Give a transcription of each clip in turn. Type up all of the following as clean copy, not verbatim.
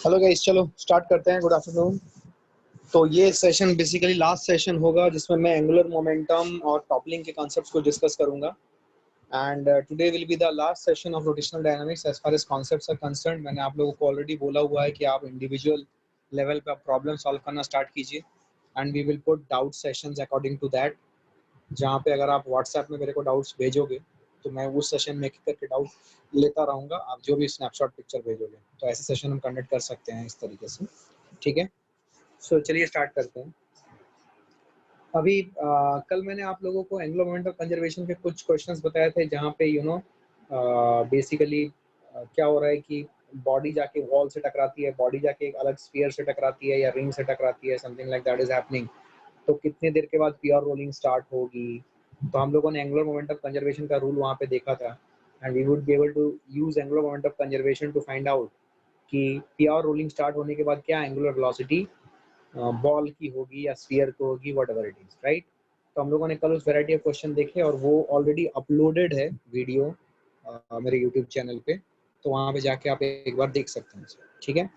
Hello guys, चलो start करते हैं। Good afternoon. तो ये सेशन बेसिकली लास्ट सेशन होगा जिसमें मैं एंगुलर मोमेंटम और टॉपलिंग के कॉन्सेप्ट्स को डिस्कस करूंगा। And today will be the last session of rotational dynamics as far as concepts are concern. मैंने आप लोगों को ऑलरेडी बोला हुआ है कि आप इंडिविजुअल लेवल पे प्रॉब्लम सॉल्व करना स्टार्ट कीजिए and we will put doubt sessions according to that. जहाँ पे अगर आप व्हाट्सएप में मेरे को डाउट्स भेजोगे तो मैं उस सेशन में एक करके डाउट लेता रहूँगा। आप जो भी स्नैपशॉट पिक्चर भेजोगे तो ऐसे सेशन हम कंडक्ट कर सकते हैं इस तरीके से। ठीक है, सो चलिए स्टार्ट करते हैं। अभी कल मैंने आप लोगों को एंगुलर मोमेंटम कंजर्वेशन के कुछ क्वेश्चंस बताए थे जहाँ पे बेसिकली क्या हो रहा है कि बॉडी जाके वॉल से टकराती है, बॉडी जाके एक अलग स्फीयर से टकराती है या रिंग से टकराती है, something like that is happening. तो कितने देर के बाद प्योर रोलिंग स्टार्ट होगी। तो हम लोगों ने एंगुलर मोमेंटम कंजर्वेशन का रूल वहाँ पे देखा था and we would be able to use angular momentum conservation to find out कि प्योर रोलिंग स्टार्ट होने के बाद क्या एंगुलर वेलोसिटी बॉल की होगी या स्फीयर को होगी, what ever it is, right. तो हम लोगों ने कल उस वेराइटी ऑफ क्वेश्चन देखे और वो ऑलरेडी अपलोडेड है वीडियो मेरे यूट्यूब चैनल पे, तो वहाँ पे जाके आप एक बार देख सकते हैं। ठीक है,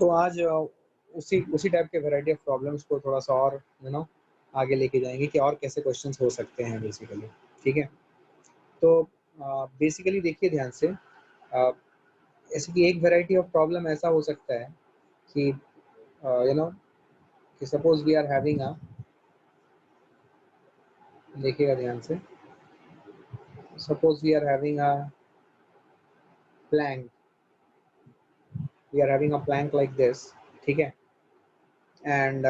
तो आज उसी टाइप के वेराइटी ऑफ प्रॉब्लम्स को थोड़ा सा और आगे लेके जाएंगे कि और कैसे क्वेश्चंस हो सकते हैं बेसिकली। ठीक है, तो बेसिकली देखिए ध्यान से, ऐसे कि एक वेराइटी ऑफ प्रॉब्लम ऐसा हो सकता है कि कि suppose we are having a, देखिएगा ध्यान से, suppose we are having a plank, we are having a plank like this. ठीक है, and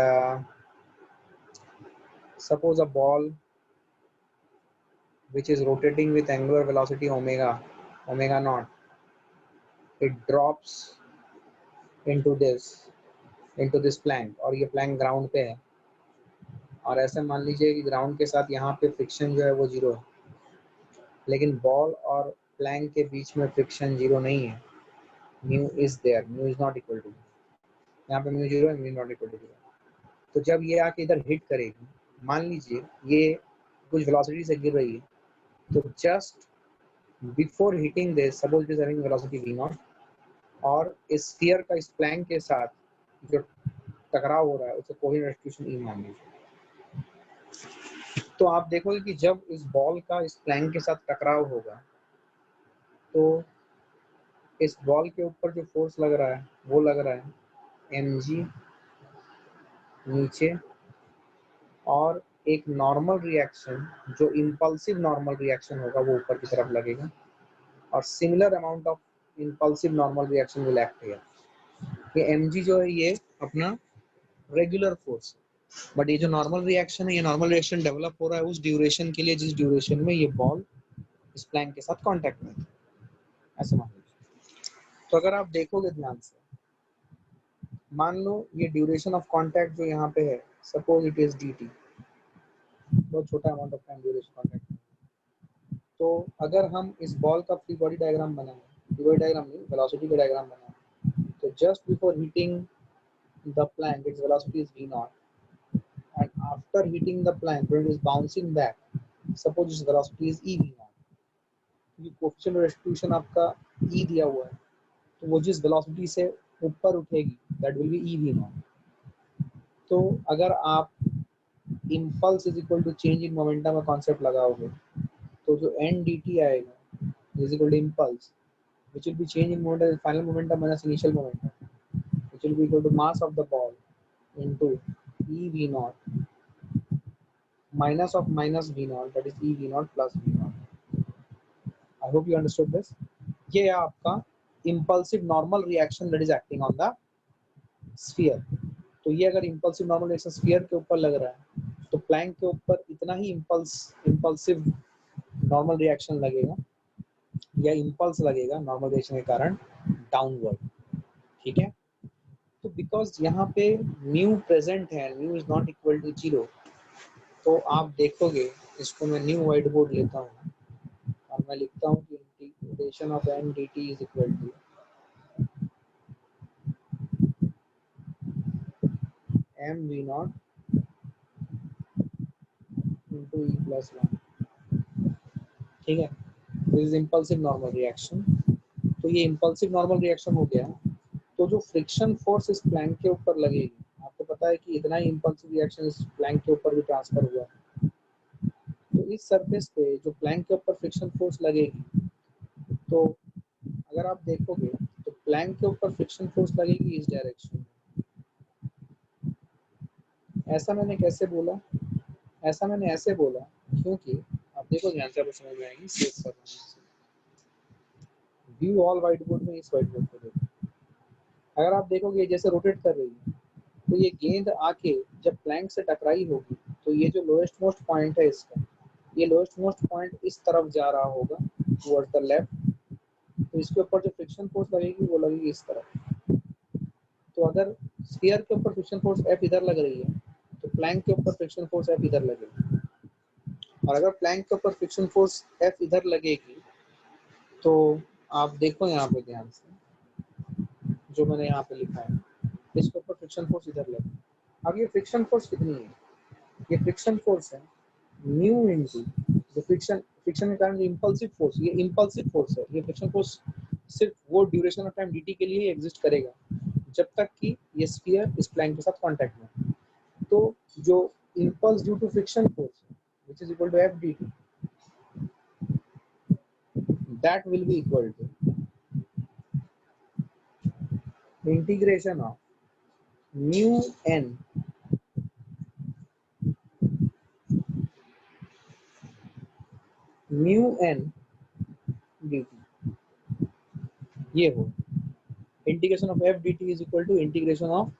suppose a ball which is rotating with angular velocity omega naught, it drops into this plank और ये plank ground पे है। और ऐसे मान लीजिए कि ग्राउंड के साथ यहाँ पे फ्रिक्शन जो है वो जीरो है, लेकिन बॉल और प्लैंक के बीच में फ्रिक्शन जीरो नहीं है। Mu is there, mu is not equal to, यहाँ पे म्यू जीरो है, mu not equal to zero. तो जब ये आके इधर हिट करेगी, मान लीजिए ये कुछ वेलोसिटी से गिर रही है, तो just before hitting this, suppose it is having velocity v naught, और इस स्फीयर का इस प्लैंक के साथ जो टकराव हो रहा है उसे कोहेरेंट डिस्ट्रीब्यूशन ई मान लीजिए। तो आप देखोगे कि जब इस बॉल का इस प्लैंक के साथ टकराव होगा तो इस बॉल के ऊपर जो फोर्स लग रहा है वो लग रहा है mg नीचे, और एक नॉर्मल रिएक्शन जो इम्पल्सिव नॉर्मल रिएक्शन होगा वो ऊपर की तरफ लगेगा, और similar amount of impulsive normal reaction will act here. ये mg जो है ये अपना रेगुलर फोर्स, बट ये जो नॉर्मल रिएक्शन है, ये नॉर्मल रिएक्शन डेवलप हो रहा है उस ड्यूरेशन के लिए जिस ड्यूरेशन में ये बॉल इस प्लैंक के साथ कांटेक्ट में है, ऐसे मान लीजिए। तो अगर आप देखोगे ध्यान से, मान लो ये ड्यूरेशन ऑफ कांटेक्ट जो यहाँ पे है, सपोज इट इज dt, बहुत छोटा amount of time duration contact में। तो अगर हम इस बॉल का फ्री बॉडी डायग्राम बनाएं, फ्री बॉडी डायग्राम नहीं, वेलोसिटी का डायग्राम बनाएं, तो just before hitting the plank it's velocity is v naught, and after hitting the plank when it is bouncing back, suppose its velocity is e v naught, ये coefficient of distribution आपका e दिया हुआ है, तो वो जिस velocity से ऊपर उठेगी that will be e v naught। तो अगर आप impulse is equal to change in momentum का कॉन्सेप्ट लगाओगे तो जो n dt आएगा is equal to impulse which will be change in momentum, final momentum minus initial momentum, which will be equal to mass of the ball into e v naught minus of minus v naught, that is e v naught plus v naught. I hope you understood this. ये है आपका impulsive normal reaction that is acting on the sphere। तो ये अगर impulsive normal reaction sphere के ऊपर लग रहा है तो प्लैंक के ऊपर इतना ही impulsive normal reaction लगेगा या impulse लगेगा normal reaction के कारण डाउनवर्ड। ठीक है, तो बिकॉज यहाँ पे म्यू प्रेजेंट है, mu is not equal to zero, तो आप देखोगे, इसको मैं न्यू व्हाइट बोर्ड लेता हूँ और मैं लिखता हूँ कि integration of N D T is equal to M V naught into E plus one. ठीक है, this is impulsive normal reaction. तो ये इम्पल्सिव नॉर्मल रिएक्शन हो गया, तो जो फ्रिक्शन फोर्स इस प्लैंक के ऊपर लगेगी, आपको पता है कि इतना ही इम्पल्सिव रिएक्शन इस प्लैंक के ऊपर भी ट्रांसफर हुआ है। तो इस सरफेस पे जो प्लैंक के ऊपर फ्रिक्शन फोर्स लगेगी, तो अगर आप देखोगे तो प्लैंक के ऊपर फ्रिक्शन फोर्स लगेगी इस डायरेक्शन में। ऐसा मैंने कैसे बोला? ऐसा मैंने ऐसे बोला क्योंकि आप देखो ध्यान से, आपको समझ में आएगी। व्यू ऑल व्हाइट बोर्ड में, इस व्हाइट बोर्ड को देखो। अगर आप देखोगे जैसे रोटेट कर रही है, तो ये गेंद आके जब प्लैंक से टकराई होगी, तो ये जो लोएस्ट मोस्ट पॉइंट है इसका, ये लोएस्ट मोस्ट पॉइंट इस तरफ जा रहा होगा टुवर्ड्स द लेफ्ट। तो इसके ऊपर जो फ्रिक्शन फोर्स लगेगी वो लगेगी इस तरफ। तो अगर स्फीयर के ऊपर फ्रिक्शन फोर्स एफ इधर लग रही है, तो प्लैंक के ऊपर फ्रिक्शन फोर्स एफ इधर लगेगी। और अगर प्लैंक के ऊपर फ्रिक्शन फोर्स एफ इधर लगेगी, तो आप देखो यहाँ पे ध्यान से, जो मैंने यहाँ पे लिखा है, इसके ऊपर फ्रिक्शन फोर्स इधर लगेगी। अब ये फ्रिक्शन फोर्स कितनी है? ये फ्रिक्शन फोर्स है म्यू इनटू जो फ्रिक्शन के कारण इंपल्सिव फोर्स, ये इंपल्सिव फोर्स है। ये फ्रिक्शन फोर्स सिर्फ वो ड्यूरेशन ऑफ टाइम dt के लिए ही एग्जिस्ट करेगा, जब तक कि ये स्फीयर इस प्लैंक के साथ कांटेक्ट में। तो जो impulse due to friction force, which is equal to f dt, that will be equal to integration of mu n dt। ये हो integration of f dt is equal to integration of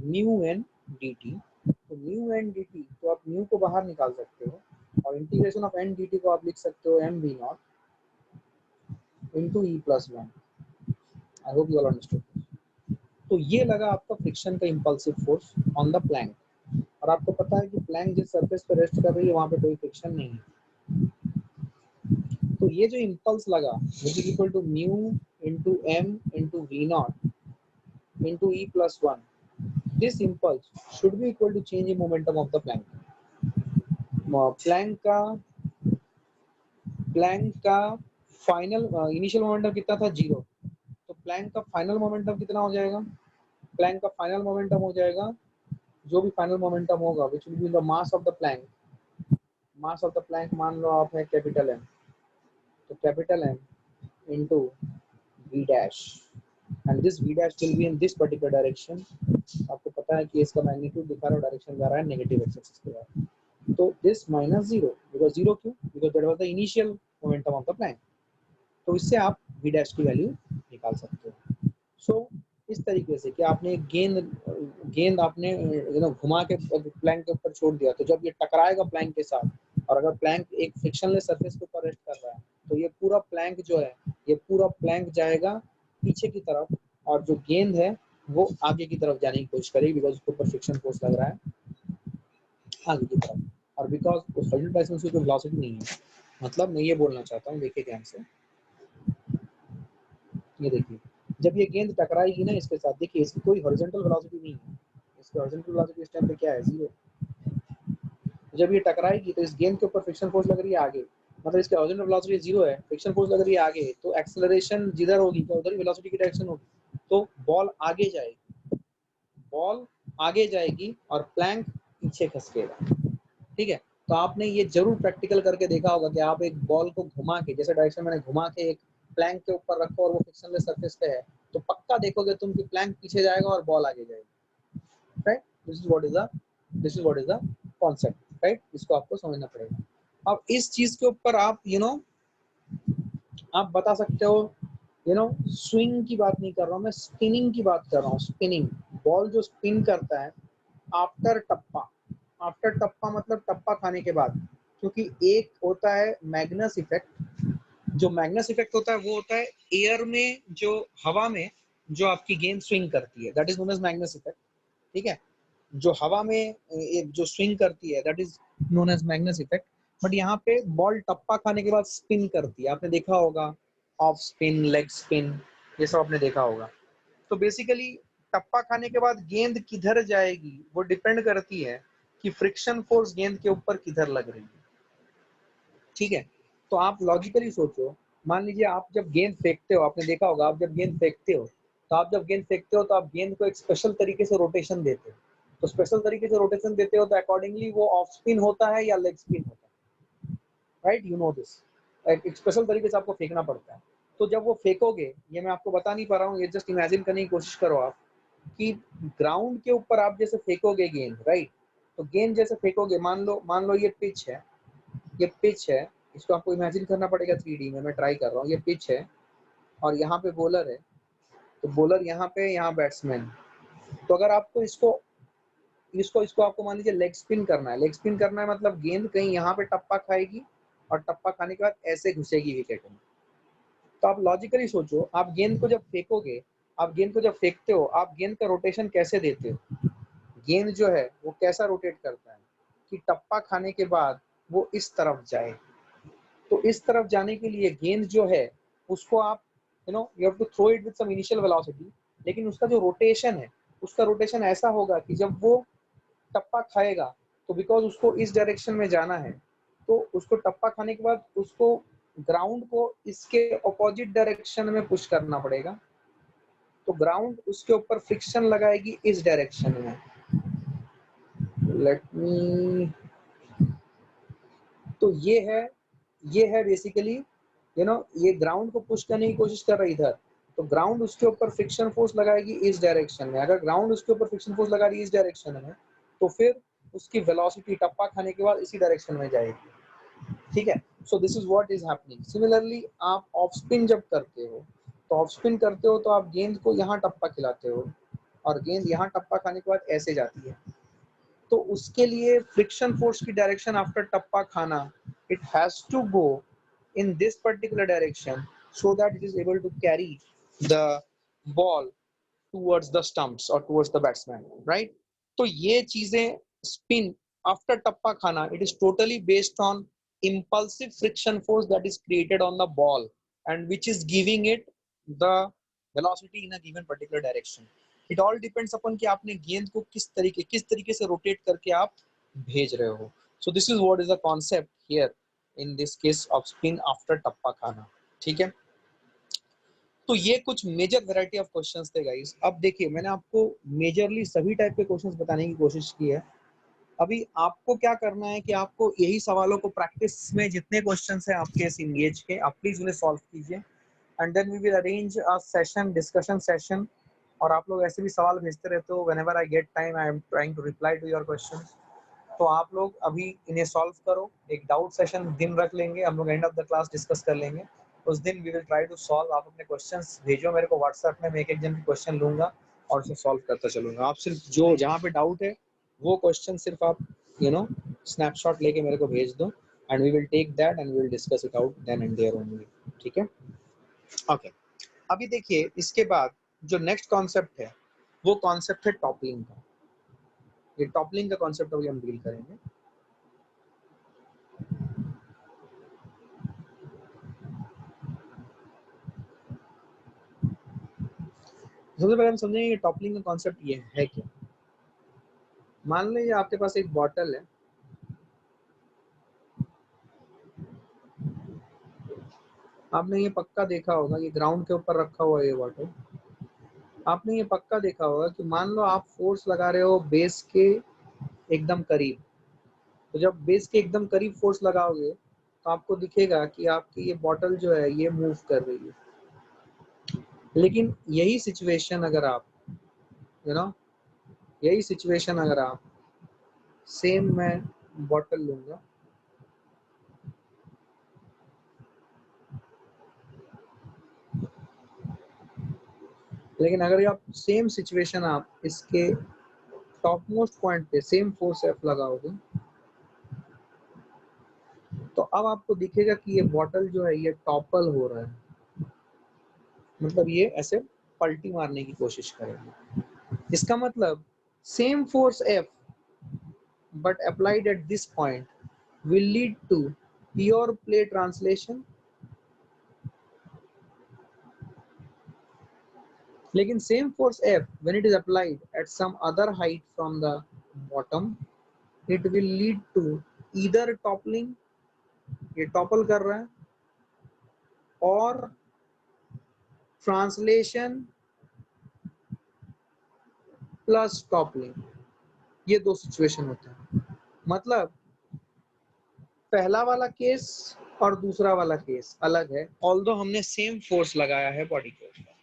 mu n dt। तो mu n dt, तो आप mu को बाहर निकाल सकते हो, और इंटीग्रेशन ऑफ n dt को आप लिख सकते हो m v not into e plus 1। I hope you all understood. तो ये लगा आपका फ्रिक्शन का impulsive force on the plank. और आपको पता है कि प्लैंक जिस सरफेस पर रेस्ट कर रही है वहां पे कोई फ्रिक्शन नहीं है। तो ये जो इंपल्स लगा, which is equal to mu into m into v naught into e plus 1, this impulse should be equal to change in momentum of the plank। Plank का फाइनल इनिशियल मोमेंटम कितना था? 0। तो प्लैंक का final momentum कितना हो जाएगा? Planck का final momentum हो जाएगा, जो भी फाइनल मोमेंटम होगा, which will be the mass of the plank। Mass of the plank मान लो आप है कैपिटल M, तो capital M into v dash, and this v dash will be in this particular direction। आपको पता है कि इसका मैग्नीट्यूड दिखा रहा है, डायरेक्शन जा रहा है नेगेटिव एक्स एक्सिस के बाद। तो दिस माइनस 0, बिकॉज 0 क्यों? Because that was the initial momentum of the plank. तो इससे आप v डैश की वैल्यू निकाल सकते हो। सो इस तरीके से कि आपने एक गेंद आपने घुमा के प्लैंक के ऊपर छोड़ दिया, तो जब ये टकराएगा प्लैंक के साथ, और अगर प्लैंक एक फ्रिक्शनलेस सरफेस के ऊपर रेस्ट कर रहा है, तो ये पूरा प्लैंक जो है, ये पूरा प्लैंक जाएगा पीछे की तरफ, और जो गेंद है वो आगे की तरफ जाने की कोशिश करेगी, बिकॉज उसके ऊपर फ्रिक्शन फोर्स लग रहा है आगे की तरफ। और बिकॉज उस हॉरिजॉन्टल डायरेक्शन में कोई वेलोसिटी नहीं है। मतलब मैं ये बोलना चाहता हूँ, देखिए ध्यान से, ये देखिए, जब ये गेंद टकराएगी ना इसके साथ, देखिए इसकी कोई हॉरिजॉन्टल वेलोसिटी नहीं है, इसकी हॉरिजॉन्टल वेलोसिटी इस टाइम पे क्या है? 0। जब ये टकराएगी तो इस गेंद के ऊपर फ्रिक्शन फोर्स लग रही है आगे, मतलब इसकी हॉरिजॉन्टल वेलोसिटी 0 है, फ्रिक्शन फोर्स लग रही है आगे, तो एक्सेलरेशन जिधर होगी तो उधर ही वेलोसिटी की डायरेक्शन होगी। तो बॉल आगे जाएगी, बॉल आगे जाएगी और प्लैंक पीछे खसकेगा। ठीक है, तो आपने ये जरूर प्रैक्टिकल करके देखा होगा कि आप एक बॉल को घुमा के, जैसे डायरेक्शन मैंने घुमा के एक प्लैंक के ऊपर रखो और वो फ्रिक्शनलेस सरफेस पे है, तो पक्का देखोगे तुम कि प्लैंक पीछे जाएगा और बॉल आगे जाएगी। Right, this is what is the concept. Right, इसको आपको समझना पड़ेगा। अब इस चीज के ऊपर आप आप बता सकते हो, स्विंग की बात नहीं कर रहा हूँ मैं, स्पिनिंग की बात कर रहा हूँ। स्पिनिंग बॉल जो स्पिन करता है आफ्टर टप्पा मतलब टप्पा खाने के बाद, क्योंकि एक होता है मैग्नस इफेक्ट। जो मैग्नस इफेक्ट होता है वो होता है एयर में, जो हवा में जो आपकी गेंद स्विंग करती है, that is known as Magnus effect. ठीक है, जो हवा में जो स्विंग करती है that is known as Magnus effect. But यहाँ पे बॉल टप्पा खाने के बाद स्पिन करती है, आपने देखा होगा, ऑफ स्पिन, लेग स्पिन, ये सब आपने देखा होगा। तो बेसिकली टप्पा खाने के बाद गेंद किधर जाएगी वो डिपेंड करती है कि फ्रिक्शन फोर्स गेंद के ऊपर किधर लग रही है। ठीक है, तो आप लॉजिकली सोचो, मान लीजिए आप जब गेंद फेंकते हो, आपने देखा होगा आप जब गेंद फेंकते हो तो आप जब गेंद फेंकते हो तो आप गेंद को एक स्पेशल तरीके से रोटेशन देते हो, तो स्पेशल तरीके से रोटेशन देते हो तो अकॉर्डिंगली वो ऑफ स्पिन होता है या लेग स्पिन होता है, राइट, यू नो दिस। एक स्पेशल तरीके से आपको फेंकना पड़ता है। तो जब वो फेंकोगे, ये मैं आपको बता नहीं पा रहा हूँ, ये जस्ट इमेजिन करने की कोशिश करो आप कि ग्राउंड के ऊपर आप जैसे फेंकोगे गेंद, राइट, तो गेंद जैसे फेंकोगे, मान लो ये पिच है, ये पिच है, इसको आपको इमेजिन करना पड़ेगा 3D में, मैं ट्राई कर रहा हूँ। ये पिच है और यहाँ पे बॉलर है, तो बॉलर यहाँ पे, यहाँ बैट्समैन। तो अगर आपको इसको इसको इसको आपको मान लीजिए लेग स्पिन करना है, लेग स्पिन करना है मतलब गेंद कहीं यहाँ पे टप्पा खाएगी और टप्पा खाने के बाद ऐसे घुसेगी विकेट में। तो आप लॉजिकली सोचो, आप गेंद को जब फेंकोगे, आप गेंद को जब फेंकते हो, आप गेंद का रोटेशन कैसे देते हो? गेंद जो है वो कैसा रोटेट करता है कि टप्पा खाने के बाद वो इस तरफ जाए। तो इस तरफ जाने के लिए गेंद जो है उसको आप you have to throw it with some initial velocity, लेकिन उसका जो रोटेशन है, उसका रोटेशन ऐसा होगा कि जब वो टप्पा खाएगा तो बिकॉज उसको इस डायरेक्शन में जाना है, तो उसको टप्पा खाने के बाद उसको ग्राउंड को इसके अपोजिट डायरेक्शन में पुश करना पड़ेगा, तो ग्राउंड उसके ऊपर फ्रिक्शन लगाएगी इस डायरेक्शन में। लेट मी, तो ये है बेसिकली ये ग्राउंड को पुश करने की कोशिश कर रही इधर, तो ग्राउंड उसके ऊपर फ्रिक्शन फोर्स लगाएगी इस डायरेक्शन में। अगर ग्राउंड उसके ऊपर फ्रिक्शन फोर्स लगा रही है इस डायरेक्शन में, तो फिर उसकी वेलोसिटी टप्पा खाने के बाद इसी डायरेक्शन में जाएगी, ठीक है। So this is what is happening. Similarly आप ऑफ स्पिन जब करते हो, तो ऑफ स्पिन करते हो तो आप गेंद को यहाँ टप्पा खिलाते हो और गेंद यहाँ टप्पा खाने के बाद ऐसे जाती है, तो उसके लिए फ्रिक्शन फोर्स की डायरेक्शन आफ्टर टप्पा खाना, it has to go in this particular direction so that it is able to carry the ball towards the stumps or towards the batsman, right? तो ये चीजें spin after टप्पा खाना, it is totally based on impulsive friction force that is created on the ball and which is giving it the velocity in a given particular direction. It all depends upon कि आपने गेंद को किस तरीके से rotate करके आप भेज रहे हो. So this is what is the concept here in this case of spin after टप्पा खाना, ठीक है। तो ये कुछ मेजर वैरायटी ऑफ क्वेश्चंस थे गाइस। अब देखिए, मैंने आपको मेजरली सभी टाइप के क्वेश्चंस बताने की कोशिश की है। अभी आपको क्या करना है कि आपको यही सवालों को प्रैक्टिस में जितने क्वेश्चंस हैं आपके इस इंगेज के, आप प्लीज उन्हें सॉल्व कीजिए and then we will arrange a session, discussion session. और आप लोग ऐसे भी सवाल भेजते रहते हो, whenever I get time I am trying to reply to your questions. तो आप लोग अभी इन्हें सॉल्व करो। एक डाउट सेशन दिन रख लेंगे, हम लोग end of the class discuss कर लेंगे, उस दिन we will try to solve. आप अपने क्वेश्चंस भेजो मेरे को व्हाट्सएप में, मैं एक एक जन के क्वेश्चन लूंगा और उसे सॉल्व करता चलूंगा। आप सिर्फ जो जहाँ पे डाउट है वो क्वेश्चन सिर्फ आप स्नैपशॉट लेके मेरे को भेज दो and we will take that and we will discuss it out then and there only, ठीक है। ओके, अभी देखिए इसके बाद जो नेक्स्ट कॉन्सेप्ट है वो कॉन्सेप्ट है टॉपलिंग का। ये टॉपलिंग का कॉन्सेप्ट अभी हम डील करेंगे। सबसे पहले हम समझेंगे कि टॉपलिंग का कॉन्सेप्ट ये है क्या। मान लीजिए आपके पास एक बॉटल है, आपने ये पक्का देखा होगा, ये ग्राउंड के ऊपर रखा हुआ है ये बॉटल। आपने ये पक्का देखा होगा कि मान लो आप फोर्स लगा रहे हो बेस के एकदम करीब, तो जब बेस के एकदम करीब फोर्स लगाओगे तो आपको दिखेगा कि आपकी ये बॉटल जो है ये मूव कर रही है। लेकिन यही सिचुएशन अगर आप यही सिचुएशन अगर आप सेम मैं बॉटल लूंगा, लेकिन अगर आप सेम सिचुएशन आप इसके टॉप मोस्ट पॉइंट पे सेम फोर्स एफ लगाओगे, तो अब आपको दिखेगा कि ये बॉटल जो है ये टॉपल हो रहा है, मतलब ये ऐसे पलटी मारने की कोशिश करेगा। इसका मतलब same force F but applied at this point will lead to pure play translation, लेकिन same force F when it is applied at some other height from the bottom, it will lead to either toppling, ये topple कर रहा है, और translation plus toppling, ये दो situation होते हैं। मतलब पहला वाला केस और दूसरा वाला केस अलग है, ऑल्दो हमने सेम फोर्स लगाया है बॉडी के ऊपर।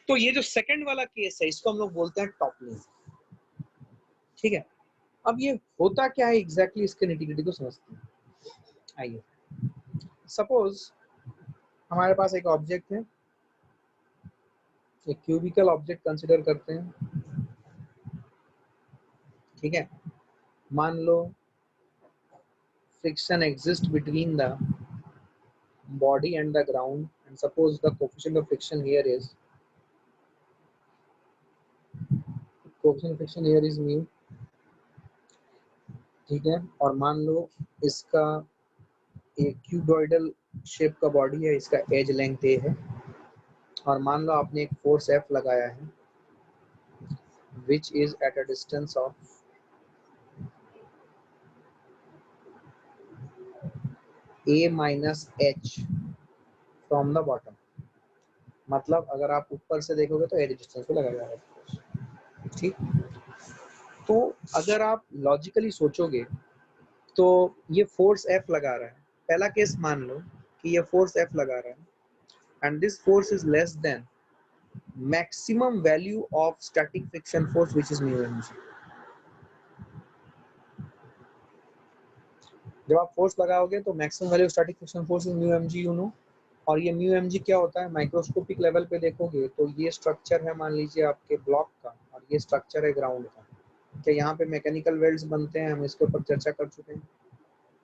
तो ये जो सेकंड वाला केस है इसको हम लोग बोलते हैं टॉपलिंग, ठीक है। अब ये होता क्या है एग्जैक्टली, इसके निटी-ग्रिटी को समझते हैं। आइए, सपोज हमारे पास एक ऑब्जेक्ट है, एक क्यूबिकल ऑब्जेक्ट कंसिडर करते हैं, ठीक है। मान लो friction exists between the body and the ground, and suppose the coefficient of friction here is mu, ठीक है। और मान लो इसका एक क्यूबॉइडल शेप का बॉडी है, इसका एज लेंथ a है, और मान लो आपने एक फोर्स F लगाया है which is at a distance of a minus h from the bottom। मतलब अगर आप ऊपर से देखोगे तो एज डिस्टेंस पे लगाया है, ठीक। तो अगर आप लॉजिकली सोचोगे तो ये फोर्स F लगा रहा है, पहला केस मान लो कि ये फोर्स F लगा रहा है and this force is less then maximum value of static friction force which is mu mg। जब आप फोर्स लगाओगे तो maximum value of static friction force is mu mg, you know. और ये म्यू mg क्या होता है, माइक्रोस्कोपिक लेवल पे देखोगे तो ये स्ट्रक्चर है मान लीजिए आपके ब्लॉक का, और ये स्ट्रक्चर है ग्राउंड का। क्या यहाँ पे मैकेनिकल वेल्ड्स बनते हैं, हम इसके ऊपर चर्चा कर चुके हैं।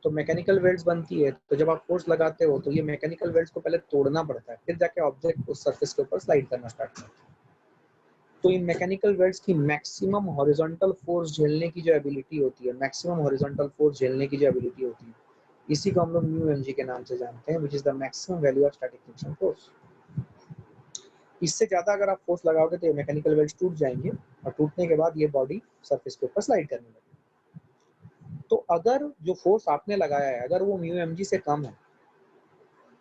तो मैकेनिकल वेल्ड्स बनती है, तो जब आप फोर्स लगाते हो तो ये मैकेनिकल वेल्ड्स को पहले तोड़ना पड़ता है, फिर जाके ऑब्जेक्ट उस सरफेस के ऊपर स्लाइड करना स्टार्ट करता है। तो इन मैकेनिकल वेल्ड्स की मैक्सिमम हॉरिजॉन्टल फोर्स झेलने की जो एबिलिटी होती है, मैक्सिमम हॉरिजॉन्टल फोर्स झेलने की जो एबिलिटी होती है, इसी को हम लोग म्यू mg के नाम से जानते हैं, which is the maximum value of static friction force. इससे ज्यादा अगर आप फोर्स लगाओगे तो ये मैकेनिकल वेल्ड्स टूट जाएंगे, और टूटने के बाद ये बॉडी सरफेस के ऊपर स्लाइड करने लगेगी। तो अगर जो फोर्स आपने लगाया है अगर वो म्यू mg से कम है,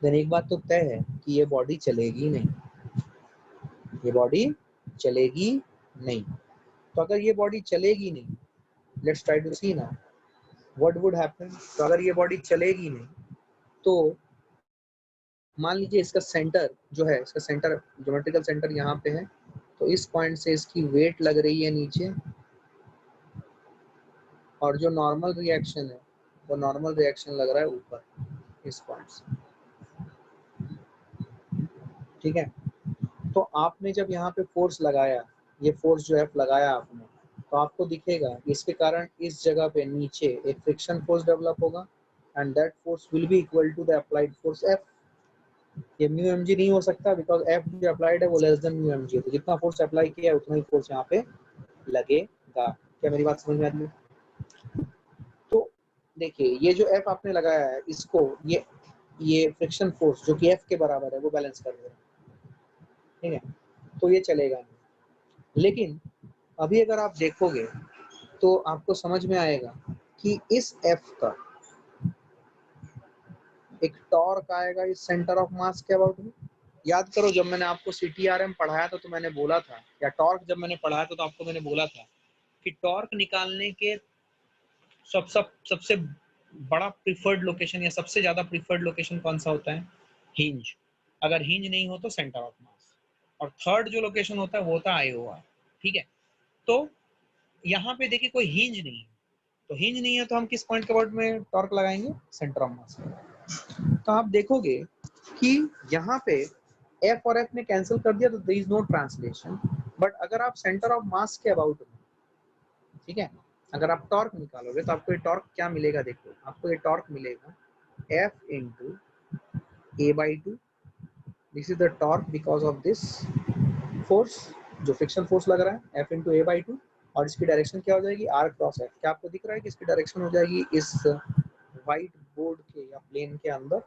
देन एक बात तो तय है कि ये बॉडी चलेगी नहीं, ये बॉडी चलेगी नहीं। तो अगर ये बॉडी चलेगी नहीं, let's try to see now what would happen. तो अगर ये बॉडी चलेगी नहीं तो मान लीजिए इसका सेंटर जो है, इसका सेंटर ज्योमेट्रिकल सेंटर यहाँ पे है, तो इस पॉइंट से इसकी वेट लग रही है नीचे, और जो नॉर्मल रिएक्शन है वो नॉर्मल रिएक्शन लग रहा है ऊपर इस पॉइंट से, ठीक है। तो आपने जब यहाँ पे फोर्स लगाया, ये फोर्स जो है लगाया आपने, तो आपको दिखेगा इसके कारण इस जगह पे नीचे एक फ्रिक्शन फोर्स डेवलप होगा, and that force will be equal to the applied force F। ये म्यू mg नहीं हो सकता बिकॉज F जो अप्लाइड है वो लेस देन म्यू mg है, तो जितना फोर्स अप्लाई किया है उतना ही फोर्स यहाँ पे लगेगा। क्या मेरी बात समझ में आ रही है? तो देखिए ये जो F आपने लगाया है इसको ये फ्रिक्शन फोर्स जो कि F के बराबर है वो बैलेंस कर रहा है, ठीक है। तो ये चलेगा नहीं। लेकिन अभी अगर आप देखोगे तो आपको समझ में आएगा कि इस F का एक टॉर्क आएगा इस सेंटर ऑफ मास के अबाउट में। याद करो जब मैंने आपको CTRM पढ़ाया था तो मैंने बोला था, या टॉर्क जब मैंने पढ़ाया था तो आपको मैंने बोला था कि टॉर्क निकालने के सबसे बड़ा प्रिफर्ड लोकेशन या सबसे ज्यादा प्रिफर्ड लोकेशन कौन सा होता है, हिंज। अगर हिंज नहीं हो तो सेंटर ऑफ मास, और थर्ड जो लोकेशन होता है वो होता है IOR, ठीक है। तो यहाँ पे देखिए कोई हिंज नहीं है, तो हिंज नहीं है तो हम किस पॉइंट के अबाउट में टॉर्क लगाएंगे, सेंटर ऑफ मास। तो आप देखोगे कि यहाँ पे F और F ने कैंसिल कर दिया तो there is no translation, but अगर आप सेंटर ऑफ मास के अबाउट में, ठीक है, अगर आप टॉर्क निकालोगे तो आपको ये टॉर्क क्या मिलेगा, देखो आपको ये टॉर्क मिलेगा F into a/2। This is the torque because of this force, जो फ्रिक्शन फोर्स लग रहा है, F इंटू a/2, और इसकी डायरेक्शन क्या हो जाएगी R क्रॉस F। क्या आपको दिख रहा है कि इसकी डायरेक्शन हो जाएगी इस व्हाइट बोर्ड के या प्लेन के अंदर।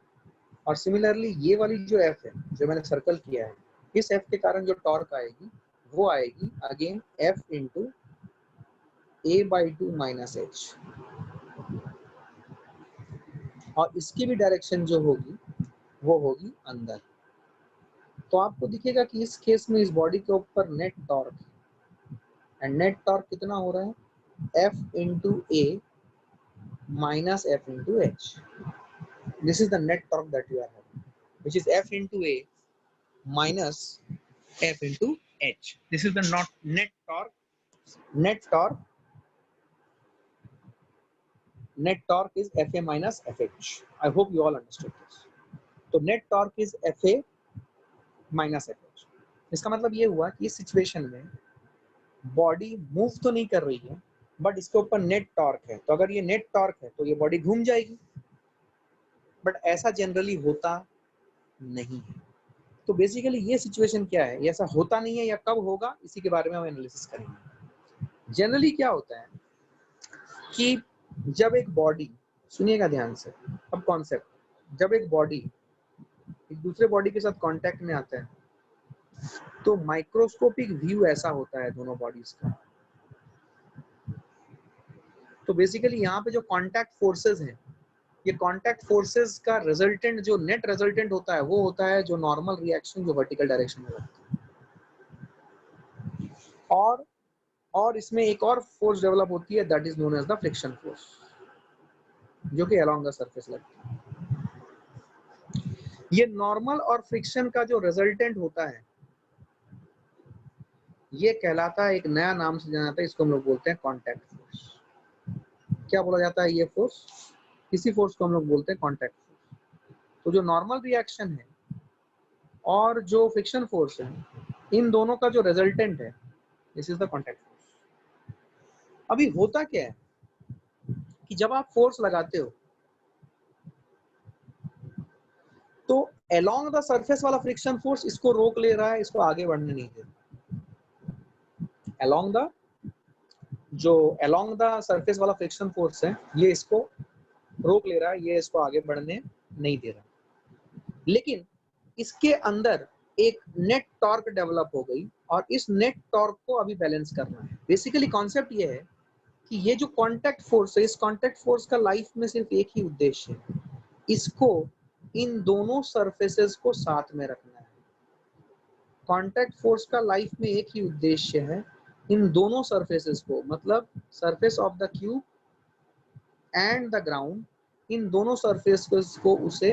और सिमिलरली ये वाली जो F है जो मैंने सर्कल किया है, इस F के कारण जो टॉर्क आएगी वो आएगी again F into a/2 minus h, और इसकी भी डायरेक्शन जो होगी वो होगी अंदर। तो आपको दिखेगा कि इस केस में इस बॉडी के ऊपर net torque and net torque कितना हो रहा है, F into A minus F into H. This is the net torque that you are having, which is F into A minus F into H. This is the net torque. Net torque is Fa minus Fh. I hope you all understood this. तो net torque is Fa minus Fh. इसका मतलब ये हुआ कि इस situation में body move तो नहीं कर रही है, बट इसके ऊपर नेट टॉर्क है, तो अगर ये नेट टॉर्क है तो ये बॉडी घूम जाएगी, बट ऐसा जनरली होता नहीं है। तो बेसिकली ये सिचुएशन क्या है, ऐसा होता नहीं है या कब होगा, इसी के बारे में हम एनालिसिस करेंगे। जनरली क्या होता है कि जब एक बॉडी, सुनिएगा ध्यान से अब कॉन्सेप्ट, जब एक बॉडी एक दूसरे बॉडी के साथ कांटेक्ट में आता है तो माइक्रोस्कोपिक व्यू ऐसा होता है दोनों बॉडीज का। तो बेसिकली यहाँ पे जो कांटेक्ट फोर्सेस हैं, ये कांटेक्ट फोर्सेस का रिजल्टेंट, जो नेट रिजल्टेंट होता है वो होता है जो नॉर्मल रिएक्शन जो वर्टिकल डायरेक्शन में होता है। और इसमें एक और फोर्स डेवलप होती है, that is known as the friction force, जो कि अलोंग द सरफेस लगती है। ये नॉर्मल और फ्रिक्शन का जो रिजल्टेंट होता है ये कहलाता है, एक नया नाम से जाना जाता है, इसको हम लोग बोलते हैं कांटेक्ट फोर्स। क्या बोला जाता है ये फोर्स, इसी फोर्स को हम लोग बोलते हैं कांटेक्ट फोर्स। तो जो नॉर्मल रिएक्शन है और जो फ्रिक्शन फोर्स है, इन दोनों का जो रिजल्टेंट है, this is the contact force. अभी होता क्या है कि जब आप फोर्स लगाते हो तो अलोंग द सरफेस वाला फ्रिक्शन फोर्स इसको रोक ले रहा है, इसको आगे बढ़ने नहीं दे रहा। अलोंग द सरफेस वाला फ्रिक्शन फोर्स है, ये इसको रोक ले रहा है, ये इसको आगे बढ़ने नहीं दे रहा। लेकिन इसके अंदर एक नेट टॉर्क डेवलप हो गई और इस नेट टॉर्क को अभी बैलेंस करना है। बेसिकली कॉन्सेप्ट ये है कि ये जो कांटेक्ट फोर्स है, इस कांटेक्ट फोर्स का लाइफ में सिर्फ एक ही उद्देश्य है, इसको इन दोनों सरफेसेस को साथ में रखना है। कांटेक्ट फोर्स का लाइफ में एक ही उद्देश्य है, इन दोनों सरफेसेस को, मतलब surface of the cube and the ground, इन दोनों सरफेसेस को उसे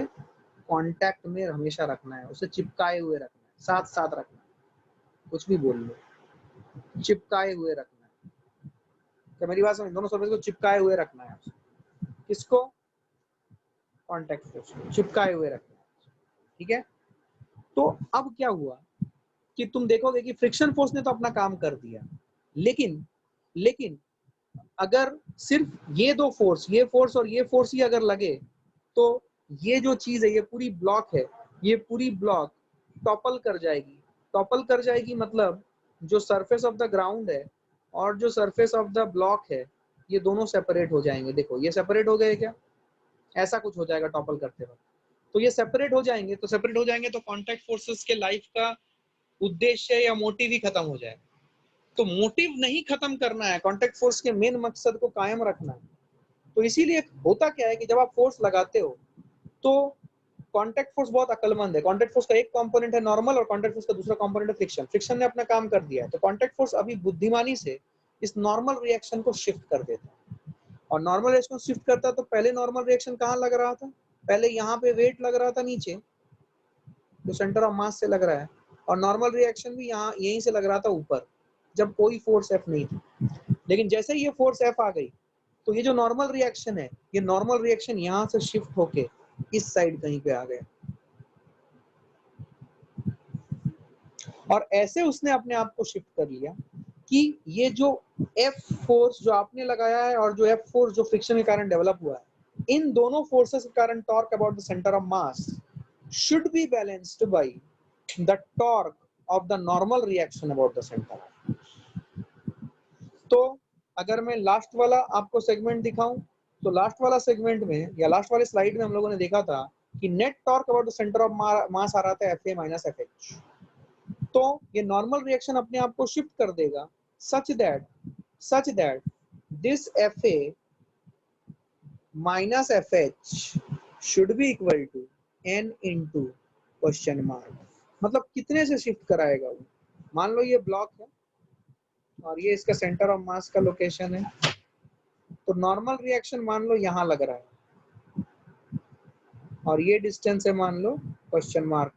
कांटेक्ट में हमेशा रखना है, उसे चिपकाए हुए रखना है, साथ साथ रखना है। कुछ भी बोल लो, चिपकाए हुए रखना है। क्या मेरी बात समझ, दोनों सरफेस को चिपकाए हुए रखना है। किसको, कांटेक्ट फोर्स को चिपकाए हुए रखना है, ठीक है। तो अब क्या हुआ कि तुम देखोगे कि फ्रिक्शन फोर्स ने तो अपना काम कर दिया, लेकिन अगर सिर्फ ये दो फोर्स, ये फोर्स और ये फोर्स ही अगर लगे तो ये जो चीज है, ये पूरी ब्लॉक है, ये पूरी ब्लॉक टॉपल कर जाएगी। टॉपल कर जाएगी मतलब जो सरफेस ऑफ द ग्राउंड है और जो सरफेस ऑफ द ब्लॉक है, ये दोनों सेपरेट हो जाएंगे। देखो ये सेपरेट हो गए क्या, ऐसा कुछ हो जाएगा टॉपल करते वक्त। तो ये सेपरेट हो जाएंगे, तो कांटेक्ट फोर्सेस के लाइफ का उद्देश्य या मोटिव ही खत्म हो जाएगा। तो मोटिव नहीं खत्म करना है, कांटेक्ट फोर्स के मेन मकसद को कायम रखना है। तो इसीलिए होता क्या है कि जब आप फोर्स लगाते हो तो कांटेक्ट फोर्स बहुत अक्लमंद है। कांटेक्ट फोर्स का एक कंपोनेंट है नॉर्मल और कांटेक्ट फोर्स का दूसरा कंपोनेंट है फ्रिक्शन। फ्रिक्शन ने अपना काम कर दिया है, तो कांटेक्ट फोर्स अभी बुद्धिमानी से इस नॉर्मल रिएक्शन को शिफ्ट कर देता है। और नॉर्मल रिएक्शन शिफ्ट करता है तो पहले नॉर्मल रिएक्शन कहाँ लग रहा था, पहले यहाँ पे वेट लग रहा था नीचे, जो सेंटर ऑफ मास से लग रहा है, और नॉर्मल रिएक्शन भी यहाँ यहीं से लग रहा था ऊपर, जब कोई फोर्स एफ नहीं थी। लेकिन जैसे ही ये फोर्स एफ आ गई तो ये जो नॉर्मल रिएक्शन है, ये नॉर्मल रिएक्शन यहाँ से शिफ्ट होके इस साइड कहीं पे आ गया, और ऐसे उसने अपने आप को शिफ्ट कर लिया कि ये जो एफ फोर्स जो आपने लगाया है और जो एफ फोर्स जो फ्रिक्शन के कारण डेवलप हुआ है, इन दोनों फोर्सेस के कारण torque about the centre of mass should be balanced by the torque of the normal reaction about the centre. तो अगर मैं लास्ट वाला आपको सेगमेंट दिखाऊं, तो लास्ट वाला सेगमेंट में या लास्ट वाले स्लाइड में हम लोगों ने देखा था कि net torque about the centre of mass आ रहा था Fa माइनस Fh। तो ये नॉर्मल रिएक्शन अपने आप को शिफ्ट कर देगा such that this Fa minus Fh should be equal to n into question mark. मतलब कितने से शिफ्ट कराएगा वो, मान लो ये ब्लॉक है, और ये इसका सेंटर ऑफ मास का लोकेशन है। तो नॉर्मल रिएक्शन मान लो यहाँ लग रहा है और ये डिस्टेंस है मान लो क्वेश्चन मार्क।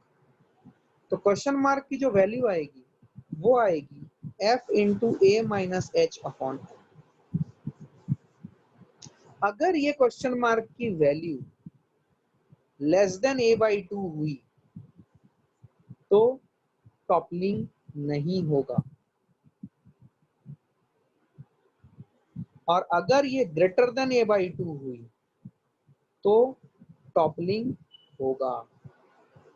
तो क्वेश्चन मार्क की जो वैल्यू आएगी वो आएगी F into A minus H upon. अगर ये क्वेश्चन मार्क की वैल्यू लेस देन a/2 हुई तो टॉपलिंग नहीं होगा, और अगर ये ग्रेटर देन a/2 हुई तो टॉपलिंग होगा।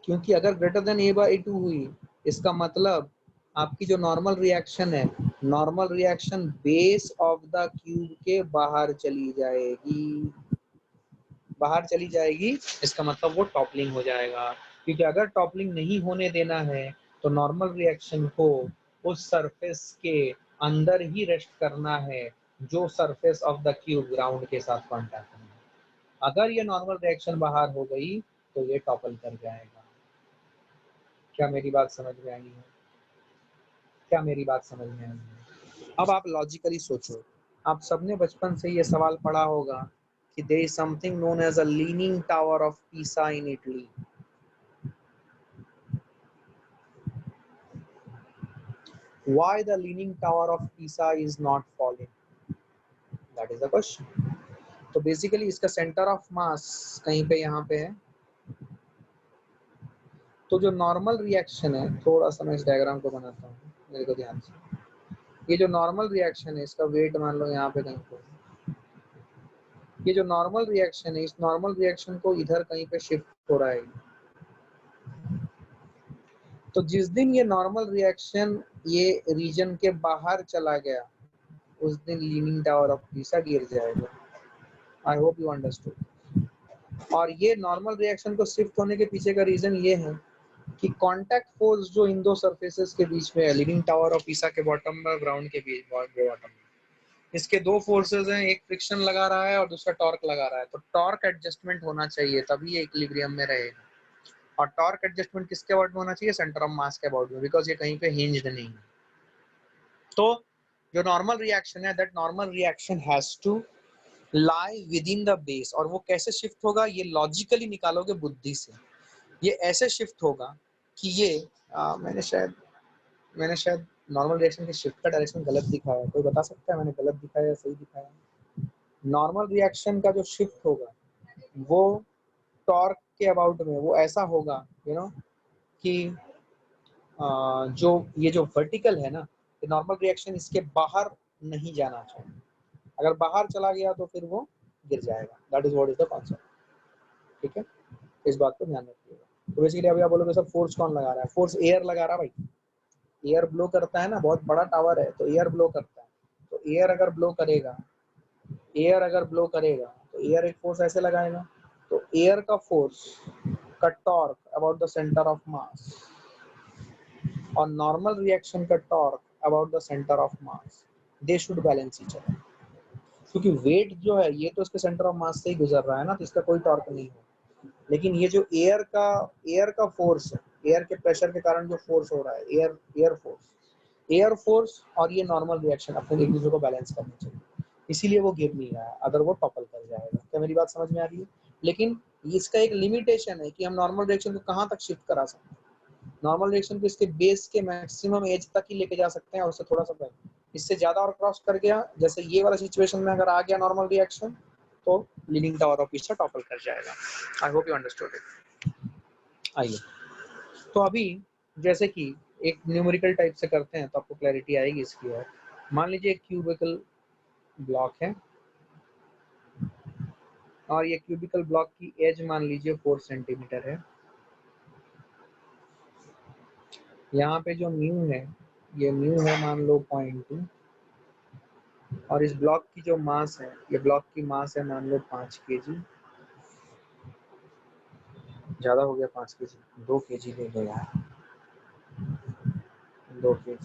क्योंकि अगर ग्रेटर देन a/2 हुई इसका मतलब आपकी जो नॉर्मल रिएक्शन है, normal reaction base of the cube के बाहर चली जाएगी, बाहर चली जाएगी, इसका मतलब वो टॉपलिंग हो जाएगा। क्योंकि अगर टॉपलिंग नहीं होने देना है तो नॉर्मल रिएक्शन को उस सरफेस के अंदर ही रेस्ट करना है जो surface of the cube ground के साथ कांटेक्ट में है। अगर ये नॉर्मल रिएक्शन बाहर हो गई तो ये टॉपल कर जाएगा। क्या मेरी बात समझ में आई है? क्या मेरी बात समझ में आई है? अब आप लॉजिकली सोचो, आप सबने बचपन से ये सवाल पढ़ा होगा कि there is something known as a leaning tower of Pisa in Italy. Why the leaning tower of Pisa is not falling? That is the question. तो बेसिकली इसका सेंटर ऑफ मास कहीं पे यहाँ पे है। तो जो नॉर्मल रिएक्शन है, थोड़ा सा मैं इस डायग्राम को बनाता हूँ मेरे को ध्यान से। ये जो नॉर्मल रिएक्शन है इसका वेट मान लो यहाँ पे कहीं पे, ये जो नॉर्मल रिएक्शन है इस नॉर्मल रिएक्शन को इधर कहीं पे शिफ्ट हो रहा है। तो जिस दिन ये नॉर्मल रिएक्शन ये रीजन के बाहर चला गया उस दिन लीनिंग टावर ऑफ पीसा गिर जाएगा। I hope you understood. और ये नॉर्मल रिएक्शन को शिफ्ट होने के पीछे का रीजन ये है कि कांटेक्ट फोर्स जो इन दो सरफेसेस के बीच में है, लीनिंग टावर ऑफ पीसा के बॉटम में ग्राउंड के बीच बॉटम में, इसके दो फोर्सेस हैं, एक फ्रिक्शन लगा रहा है और दूसरा टॉर्क लगा रहा है। तो टॉर्क एडजस्टमेंट होना चाहिए तभी ये इक्विलिब्रियम में रहेगा। और टॉर्क एडजस्टमेंट किसके अबाउट में होना चाहिए? सेंटर ऑफ मास के अबाउट में, बिकॉज ये कहीं पे हिंज्ड नहीं है। तो जो नॉर्मल रिएक्शन है that normal reaction has to lie within the base. और वो कैसे शिफ्ट होगा ये लॉजिकली निकालोगे बुद्धि से। ये ऐसे शिफ्ट होगा कि ये मैंने शायद नॉर्मल रिएक्शन के शिफ्ट का डायरेक्शन गलत दिखाया। कोई बता सकता है मैंने गलत दिखाया या सही दिखाया? नॉर्मल रिएक्शन का जो शिफ्ट होगा वो टॉर्क के अबाउट में वो ऐसा होगा कि जो ये जो वर्टिकल है ना, ये नॉर्मल रिएक्शन इसके बाहर नहीं जाना चाहिए। अगर बाहर चला गया तो फिर वो गिर जाएगा। That is what is the concept. ठीक है, इस बात को ध्यान रखिएगा। तो बेसिकली अभी आप बोलोगे सर फोर्स कौन लगा रहा है? फोर्स एयर लगा रहा है भाई। एयर ब्लो करता है ना, बहुत बड़ा टावर है तो एयर ब्लो करता है। तो एयर अगर ब्लो करेगा, एयर अगर ब्लो करेगा तो एयर एक फोर्स ऐसे लगाएगा। तो एयर का फोर्स का torque about the centre of मास और नॉर्मल रिएक्शन का torque about the centre of mass, they should balance each other. क्योंकि वेट जो है ये तो इसके सेंटर ऑफ मास से ही गुजर रहा है ना, तो इसका कोई टॉर्क नहीं है। लेकिन ये जो एयर का फोर्स है, एयर के प्रेशर के कारण जो फोर्स हो रहा है, एयर फोर्स और ये नॉर्मल रिएक्शन अपने एक दूसरे को बैलेंस करना चाहिए, इसीलिए वो गिर नहीं रहा है, अदर वो टॉपल कर जाएगा। क्या मेरी बात समझ में आ रही है? लेकिन इसका एक लिमिटेशन है कि हम नॉर्मल रिएक्शन को कहाँ तक शिफ्ट करा सकते हैं। नॉर्मल रिएक्शन को इसके बेस के मैक्सिमम एज तक ही लेके जा सकते हैं और उससे थोड़ा सा पहले। इससे ज्यादा और क्रॉस कर गया, जैसे ये वाला सिचुएशन में अगर आ गया नॉर्मल रिएक्शन, तो leaning tower of Pisa topple कर जाएगा। I hope you understood it. आइए, तो अभी जैसे कि एक न्यूमेरिकल टाइप से करते हैं तो आपको क्लैरिटी आएगी इसकी। और मान लीजिए एक क्यूबिकल ब्लॉक है और ये क्यूबिकल ब्लॉक की एज मान लीजिए 4 सेंटीमीटर है। यहाँ पे जो म्यू है, ये म्यू है मान लो 0.2, और इस ब्लॉक की जो मास है, ये ब्लॉक की मास है मान लो 5 kg। ज्यादा हो गया 5 kg, 2 kg ले लो यार, 2 kg।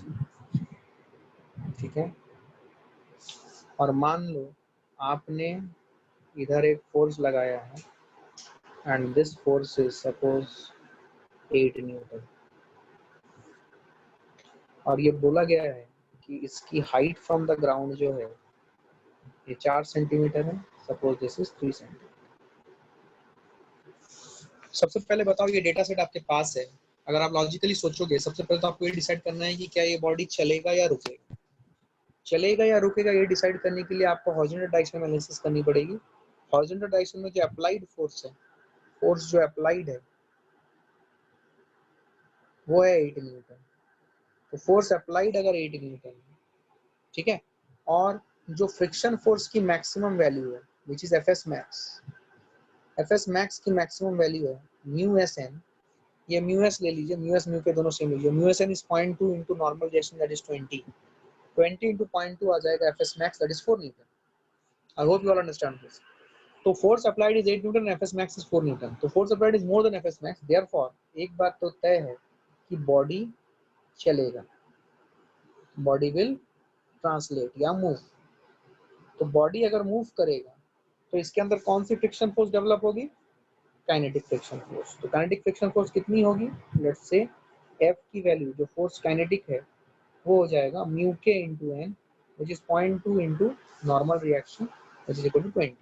ठीक है, और मान लो आपने इधर एक फोर्स लगाया है and this force is suppose 8 Newton. और ये बोला गया है कि इसकी हाइट फ्रॉम द ग्राउंड जो है ये 4 सेंटीमीटर है, सपोज दिस इज 3 सेंटीमीटर। सबसे पहले बताओ ये डेटा सेट आपके पास है, अगर आप लॉजिकली सोचोगे सबसे पहले तो आपको ये डिसाइड करना है कि क्या ये बॉडी चलेगा या रुकेगा। चलेगा या रुकेगा ये डिसाइड करने के लिए आपको हॉरिजॉन्टल डायरेक्शन एनालिसिस करनी पड़ेगी। हॉरिजॉन्टल डायरेक्शन में जो अप्लाइड फोर्स है, फोर्स जो अप्लाइड है वो है 8 न्यूटन। तो फोर्स अप्लाइड अगर 8 न्यूटन है, ठीक है, और जो फ्रिक्शन फोर्स की मैक्सिमम वैल्यू है which is F S max की मैक्सिमम वैल्यू है म्यू एस एन। ये म्यू एस ले लीजिए, म्यू एस म्यू के दोनों सेम लीजिए। Mu S N is 0.2 into normal reaction that is 20 into 0.2 आ जाएगा F S max that is 4 newton. I hope you all understand this. तो force applied is 8 newton, F S max is 4 newton. तो force applied is more than F S max, therefore एक बात तो तय है कि बॉडी चलेगा, body will translate या मूव। तो बॉडी अगर मूव करेगा तो इसके अंदर कौन सी फ्रिक्शन फोर्स डेवलप होगी? Kinetic friction force. तो काइनेटिक फ्रिक्शन फोर्स कितनी होगी? लेट्स से F की वैल्यू जो फोर्स काइनेटिक है वो हो जाएगा म्यू के into N which is 0.2 into normal reaction which is equal to 20।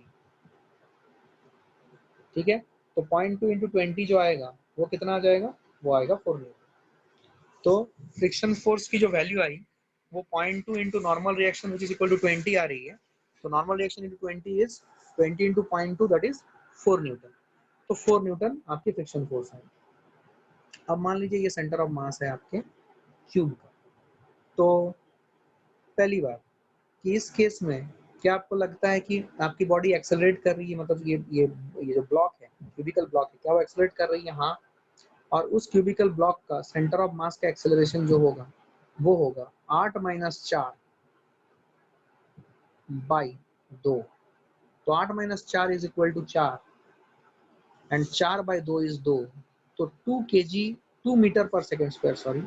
ठीक है, तो 0.2 इंटू 20 जो आएगा वो कितना आ जाएगा? वो आएगा 4 न्यूटन। तो फ्रिक्शन फोर्स की जो वैल्यू आई वो 0.2 into normal reaction which is equal to 20 आ रही है। तो normal reaction into 20 is 20 into 0.2 that is 4 newton. तो 4 न्यूटन आपकी फ्रिक्शन फोर्स है। अब मान लीजिए ये सेंटर ऑफ मास है आपके क्यूब का। तो पहली बात कि इस केस में क्या आपको लगता है कि आपकी बॉडी एक्सेलरेट कर रही है, मतलब ये जो ब्लॉक है, क्यूबिकल ब्लॉक है, क्या वो एक्सेलरेट कर रही है? हाँ। और उस क्यूबिकल ब्लॉक का सेंटर ऑफ मास का एक्सेलरेशन जो होगा वो होगा 8-4 बाई 2। तो 8-4 is equal to 4 and 4 by 2 is 2। तो 2 kg 2 metre per second square, sorry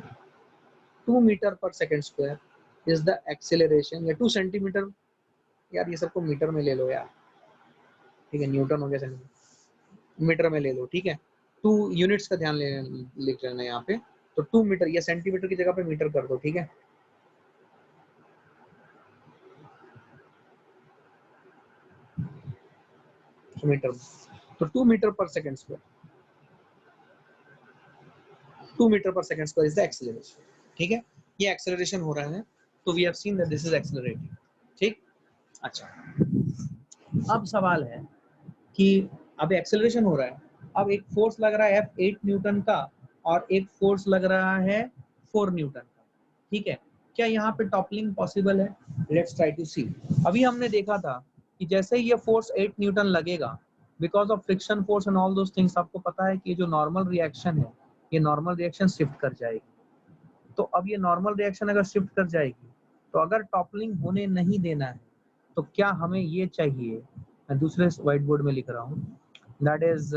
2 metre per second square is the acceleration, या 2 सेंटीमीटर, यार ये सबको मीटर में ले लो यार, ठीक है, न्यूटन हो गया, सेंटीमीटर मीटर में ले लो, ठीक है। 2 यूनिट्स का ध्यान लिख लेना यहाँ पे। तो 2 मीटर या सेंटीमीटर की जगह पे मीटर कर दो, ठीक है। मीटर, तो 2 metre per second square, 2 metre per second square is the acceleration, ठीक है। ये एक्सेलरेशन हो रहा है, तो we have seen that this is accelerating, ठीक। अच्छा, अब सवाल है कि अब एक्सेलरेशन हो रहा है, अब एक फोर्स लग रहा है F 8 न्यूटन का और एक फोर्स लग रहा है 4 न्यूटन का, ठीक है। क्या यहाँ पे टॉपलिंग पॉसिबल है? लेट्स ट्राई टू सी। अभी हमने देखा था कि जैसे ही ये फोर्स 8 न्यूटन लगेगा, because of friction force and all those things, आपको पता है कि जो नॉर्मल रिएक्शन है ये नॉर्मल रिएक्शन शिफ्ट कर जाएगी। तो अब ये नॉर्मल रिएक्शन अगर शिफ्ट कर जाएगी तो अगर टॉपलिंग होने नहीं देना है तो क्या हमें ये चाहिए, मैं दूसरे व्हाइट बोर्ड में लिख रहा हूँ, दैट इज,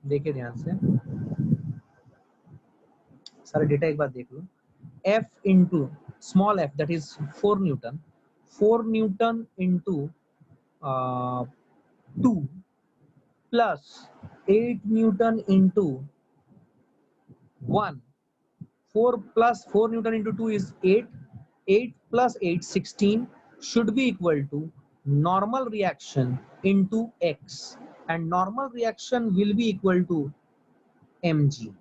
देखिए ध्यान से, सारा डेटा एक बार देख लो। F into small f that is 4 Newton, 4 Newton into 2 plus 8 Newton into 1, 4 plus 4 Newton into 2 is 8, 8 plus 8 16 should be equal to normal reaction into x, and normal reaction will be equal to mg,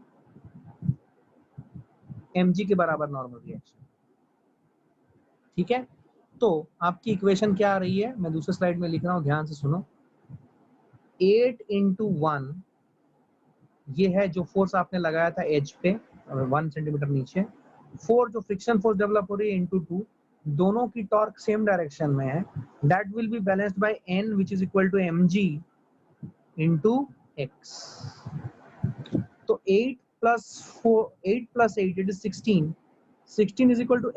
mg के बराबर normal reaction, ठीक है। तो आपकी equation क्या आ रही है, मैं दूसरे स्लाइड में लिख रहा हूं, ध्यान से सुनो। 8 इंटू 1 ये है जो फोर्स आपने लगाया था एज पे 1 सेंटीमीटर नीचे, 4 जो फ्रिक्शन फोर्स डेवलप हो रही है इंटू 2, दोनों की टॉर्क सेम डायरेक्शन में है, that will be balanced by n which is equal to mg into x। तो 8 plus 8 it is 16, 16 is equal to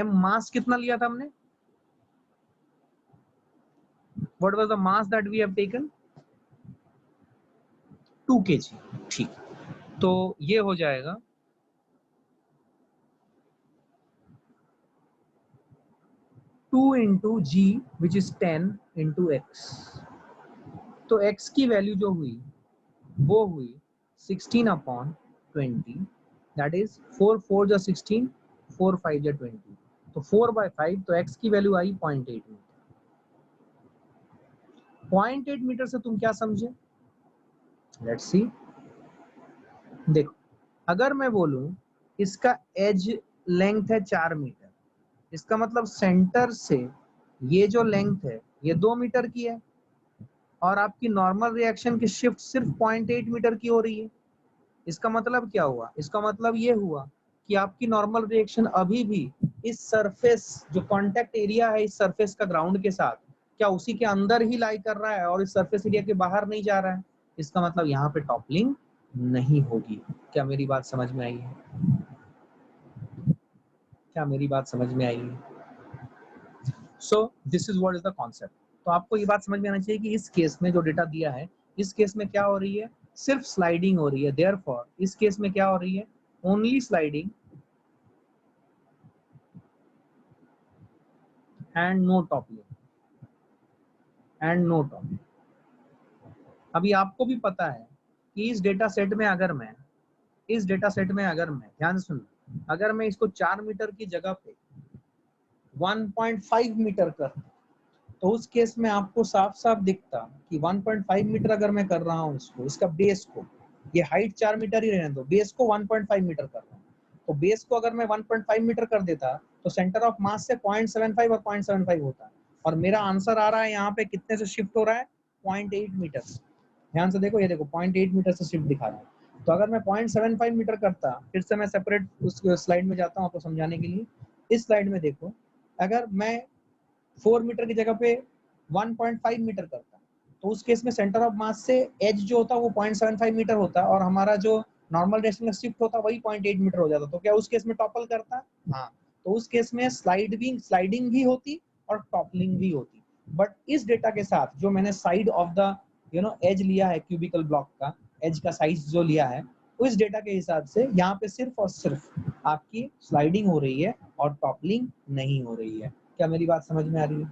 m mass कितना लिया था हमने? What was the mass that we have taken? 2 kg, ठीक। तो ये हो जाएगा 2 into G which is 10 into X. तो x की वैल्यू जो हुई वो हुई 16/20, दैट इज 4 4 जा 16, 4 5 या 20, तो 4/5, तो x की वैल्यू आई 0.8 मीटर। 0.8 मीटर से तुम क्या समझे? Let's see. देखो, अगर मैं बोलूं इसका एज लेंथ है 4 मीटर, इसका मतलब सेंटर से ये जो लेंथ है ये 2 मीटर की है, और आपकी नॉर्मल रिएक्शन की शिफ्ट सिर्फ 0.8 मीटर की हो रही है। इसका मतलब क्या हुआ? इसका मतलब ये हुआ कि आपकी नॉर्मल रिएक्शन अभी भी इस सरफेस, जो कांटेक्ट एरिया है इस सरफेस का ग्राउंड के साथ, क्या उसी के अंदर ही लाई कर रहा है और इस सरफेस एरिया के बाहर नहीं जा रहा है। इसका मतलब यहाँ पे टॉपलिंग नहीं होगी। क्या मेरी बात समझ में आई है? क्या मेरी बात समझ में आई है? So this is what is the concept. तो आपको ये बात समझ में आना चाहिए कि इस केस में जो डेटा दिया है, इस केस में क्या हो रही है? सिर्फ स्लाइडिंग हो रही है। देयरफॉर इस केस में क्या हो रही है? Only sliding and no toppling, and no toppling. अभी आपको भी पता है कि इस डेटा सेट में अगर मैं ध्यान से सुन, अगर मैं इसको 4 मीटर की जगह पे 1.5 मीटर कर, तो उस केस में आपको साफ साफ दिखता कि 1.5 मीटर अगर मैं कर रहा हूँ इसको, इसका बेस को, ये हाइट 4 मीटर ही रहने दो, बेस को 1.5 मीटर कर रहा हूँ, तो बेस को अगर मैं 1.5 मीटर कर देता तो सेंटर ऑफ मास से 0.75 और 0.75 होता, और मेरा आंसर आ रहा है यहाँ पे कितने से शिफ्ट हो रहा है? 0.8 मीटर। ध्यान से देखो, ये देखो 0.8 मीटर से शिफ्ट दिखा रहा है। तो अगर मैं 0.75 मीटर करता, फिर से मैं सेपरेट उस स्लाइड में जाता हूँ आपको समझाने के लिए। इस स्लाइड में देखो, अगर मैं 4 मीटर की जगह पे 1.5 मीटर करता, तो उस केस में सेंटर ऑफ मास से एज जो होता वो 0.75 मीटर होता, और हमारा जो नॉर्मल डायरेक्शन में शिफ्ट होता वही 0.8 मीटर हो जाता। तो क्या उस केस में टॉपल करता? हाँ। तो उस केस में स्लाइडिंग भी होती और टॉपलिंग भी होती। बट इस डेटा के साथ जो मैंने साइड ऑफ द एज लिया है क्यूबिकल ब्लॉक का, एज का साइज जो लिया है, उस डेटा के हिसाब से यहाँ पे सिर्फ और सिर्फ आपकी स्लाइडिंग हो रही है और टॉपलिंग नहीं हो रही है। क्या मेरी बात समझ में आ रही है?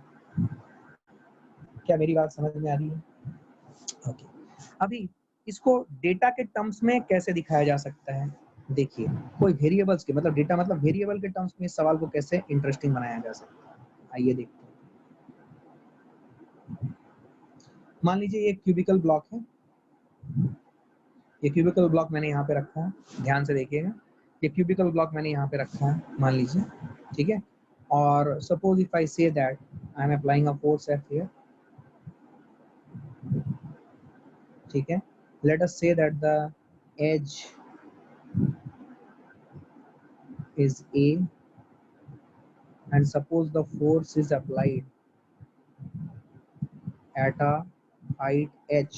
क्या मेरी बात समझ में आ रही है? ओके। अभी इसको डेटा के टर्म्स में कैसे दिखाया जा सकता है? देखिए, कोई वेरिएबल्स के मतलब डेटा मतलब वेरिएबल के टर्म्स में इस सवाल को कैसे इंटरेस्टिंग बनाया जा सकता है, आइए देखते हैं। मान लीजिए ये क्यूबिकल ब्लॉक है, ये क्यूबिकल ब्लॉक मैंने यहाँ पे रखा है, ध्यान से देखिएगा, ये क्यूबिकल ब्लॉक मैंने यहाँ पे रखा है मान लीजिए, ठीक है। और suppose if I say that I am applying a force F here, ठीक है। Let us say that the edge is A, and suppose the force is applied at a height h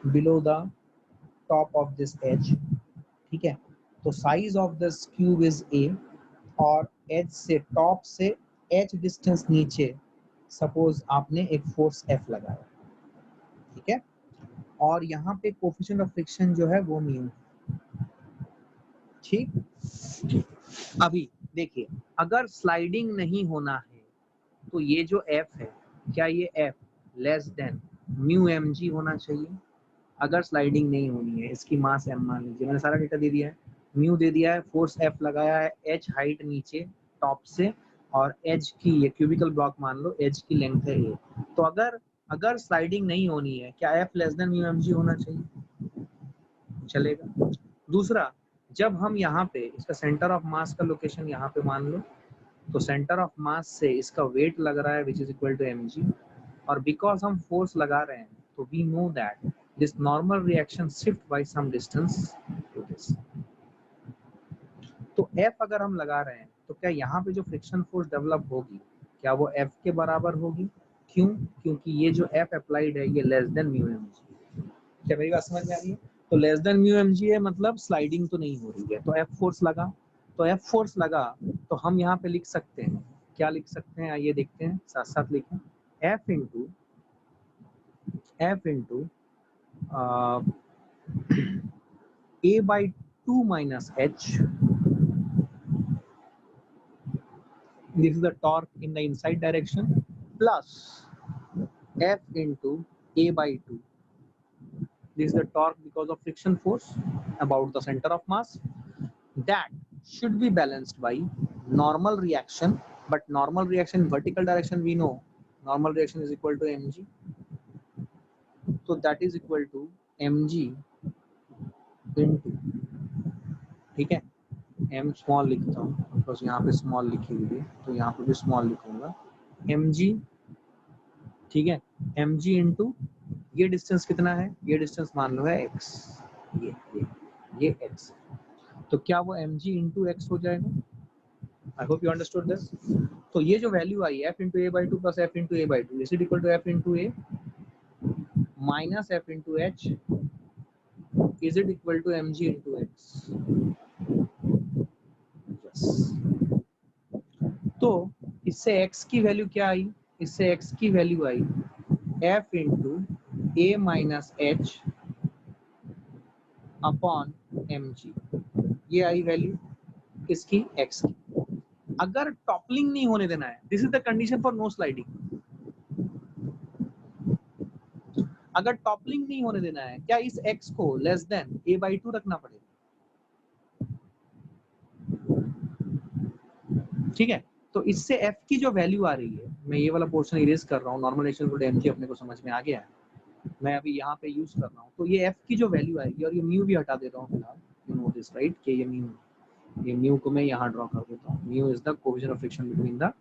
below the top of this edge, ठीक है। तो size of this cube is A, और as से top से h distance नीचे suppose आपने एक force F लगाया, ठीक है। और यहाँ पे कोफिशिएंट ऑफ फ्रिक्शन जो है वो म्यू, ठीक। अभी देखिए, अगर स्लाइडिंग नहीं होना है तो ये जो F है, क्या ये F less than mu mg होना चाहिए? अगर स्लाइडिंग नहीं होनी है, इसकी मास m मान लीजिए, मैंने सारा डेटा दे दिया है, म्यू दे दिया है, फोर्स F लगाया है, h हाइट नीचे टॉप से, और एज की ये क्यूबिकल ब्लॉक मान लो, एज की लेंथ है a। तो अगर स्लाइडिंग नहीं होनी है, क्या F less than mu mg होना चाहिए? चलेगा। दूसरा, जब हम यहाँ पे इसका सेंटर ऑफ मास का लोकेशन यहाँ पे मान लो, तो सेंटर ऑफ मास से इसका वेट लग रहा है which is equal to mg, और बिकॉज हम फोर्स लगा रहे हैं तो we know that this normal reaction shift by some distance to this. तो F अगर हम लगा रहे हैं तो क्या यहाँ पे जो फ्रिक्शन फोर्स डेवलप होगी, क्या वो F के बराबर होगी? क्यों? क्योंकि ये जो F अप्लाइड है ये लेस देन म्यू mg। क्या मेरी बात समझ में आ रही है? तो लेस देन म्यू mg है, मतलब स्लाइडिंग तो नहीं हो रही है, तो F फोर्स लगा, तो F फोर्स लगा तो हम यहाँ पे लिख सकते हैं, क्या लिख सकते हैं आइए देखते हैं, साथ साथ लिखें, F into A by 2 minus h, this is the torque in the inside direction, plus F into A by 2, this is the torque because of friction force about the center of mass, that should be balanced by normal reaction, but normal reaction in vertical direction we know normal reaction is equal to mg, so that is equal to mg into, ठीक है, m small लिखता हूँ because यहाँ पे small लिखी हुई है तो यहाँ पे भी स्मॉल लिखूंगा mg, ठीक है, mg इंटू ये डिस्टेंस कितना है, ये डिस्टेंस मान लो है x, ये x, तो क्या वो mg इंटू x हो जाएगा। I hope you understood this. तो ये जो वैल्यू आई f into A by two plus F into A by two is equal to F into A minus F into H is it equal to M G into X. तो इससे x की value क्या आई, इससे x की value आई f into A minus H upon M G, ये आई value किसकी, x की। अगर टॉपलिंग नहीं होने देना है, this is the condition for no sliding, अगर टॉपलिंग नहीं होने देना है, क्या इस x को less than a by two रखना पड़ेगा, ठीक है। तो इससे f की जो वैल्यू आ रही है, मैं ये वाला पोर्शन इरेज कर रहा हूँ, नॉर्मल रिएक्शन को mg अपने को समझ में आ गया है, मैं अभी यहाँ पे यूज कर रहा हूँ, तो ये f की जो वैल्यू आएगी, और ये म्यू भी हटा दे रहा हूँ फिलहाल, यू नो दिस राइट, कि ये म्यू को मैं यहाँ ड्रॉ कर देता हूँ, mu is the coefficient of friction between the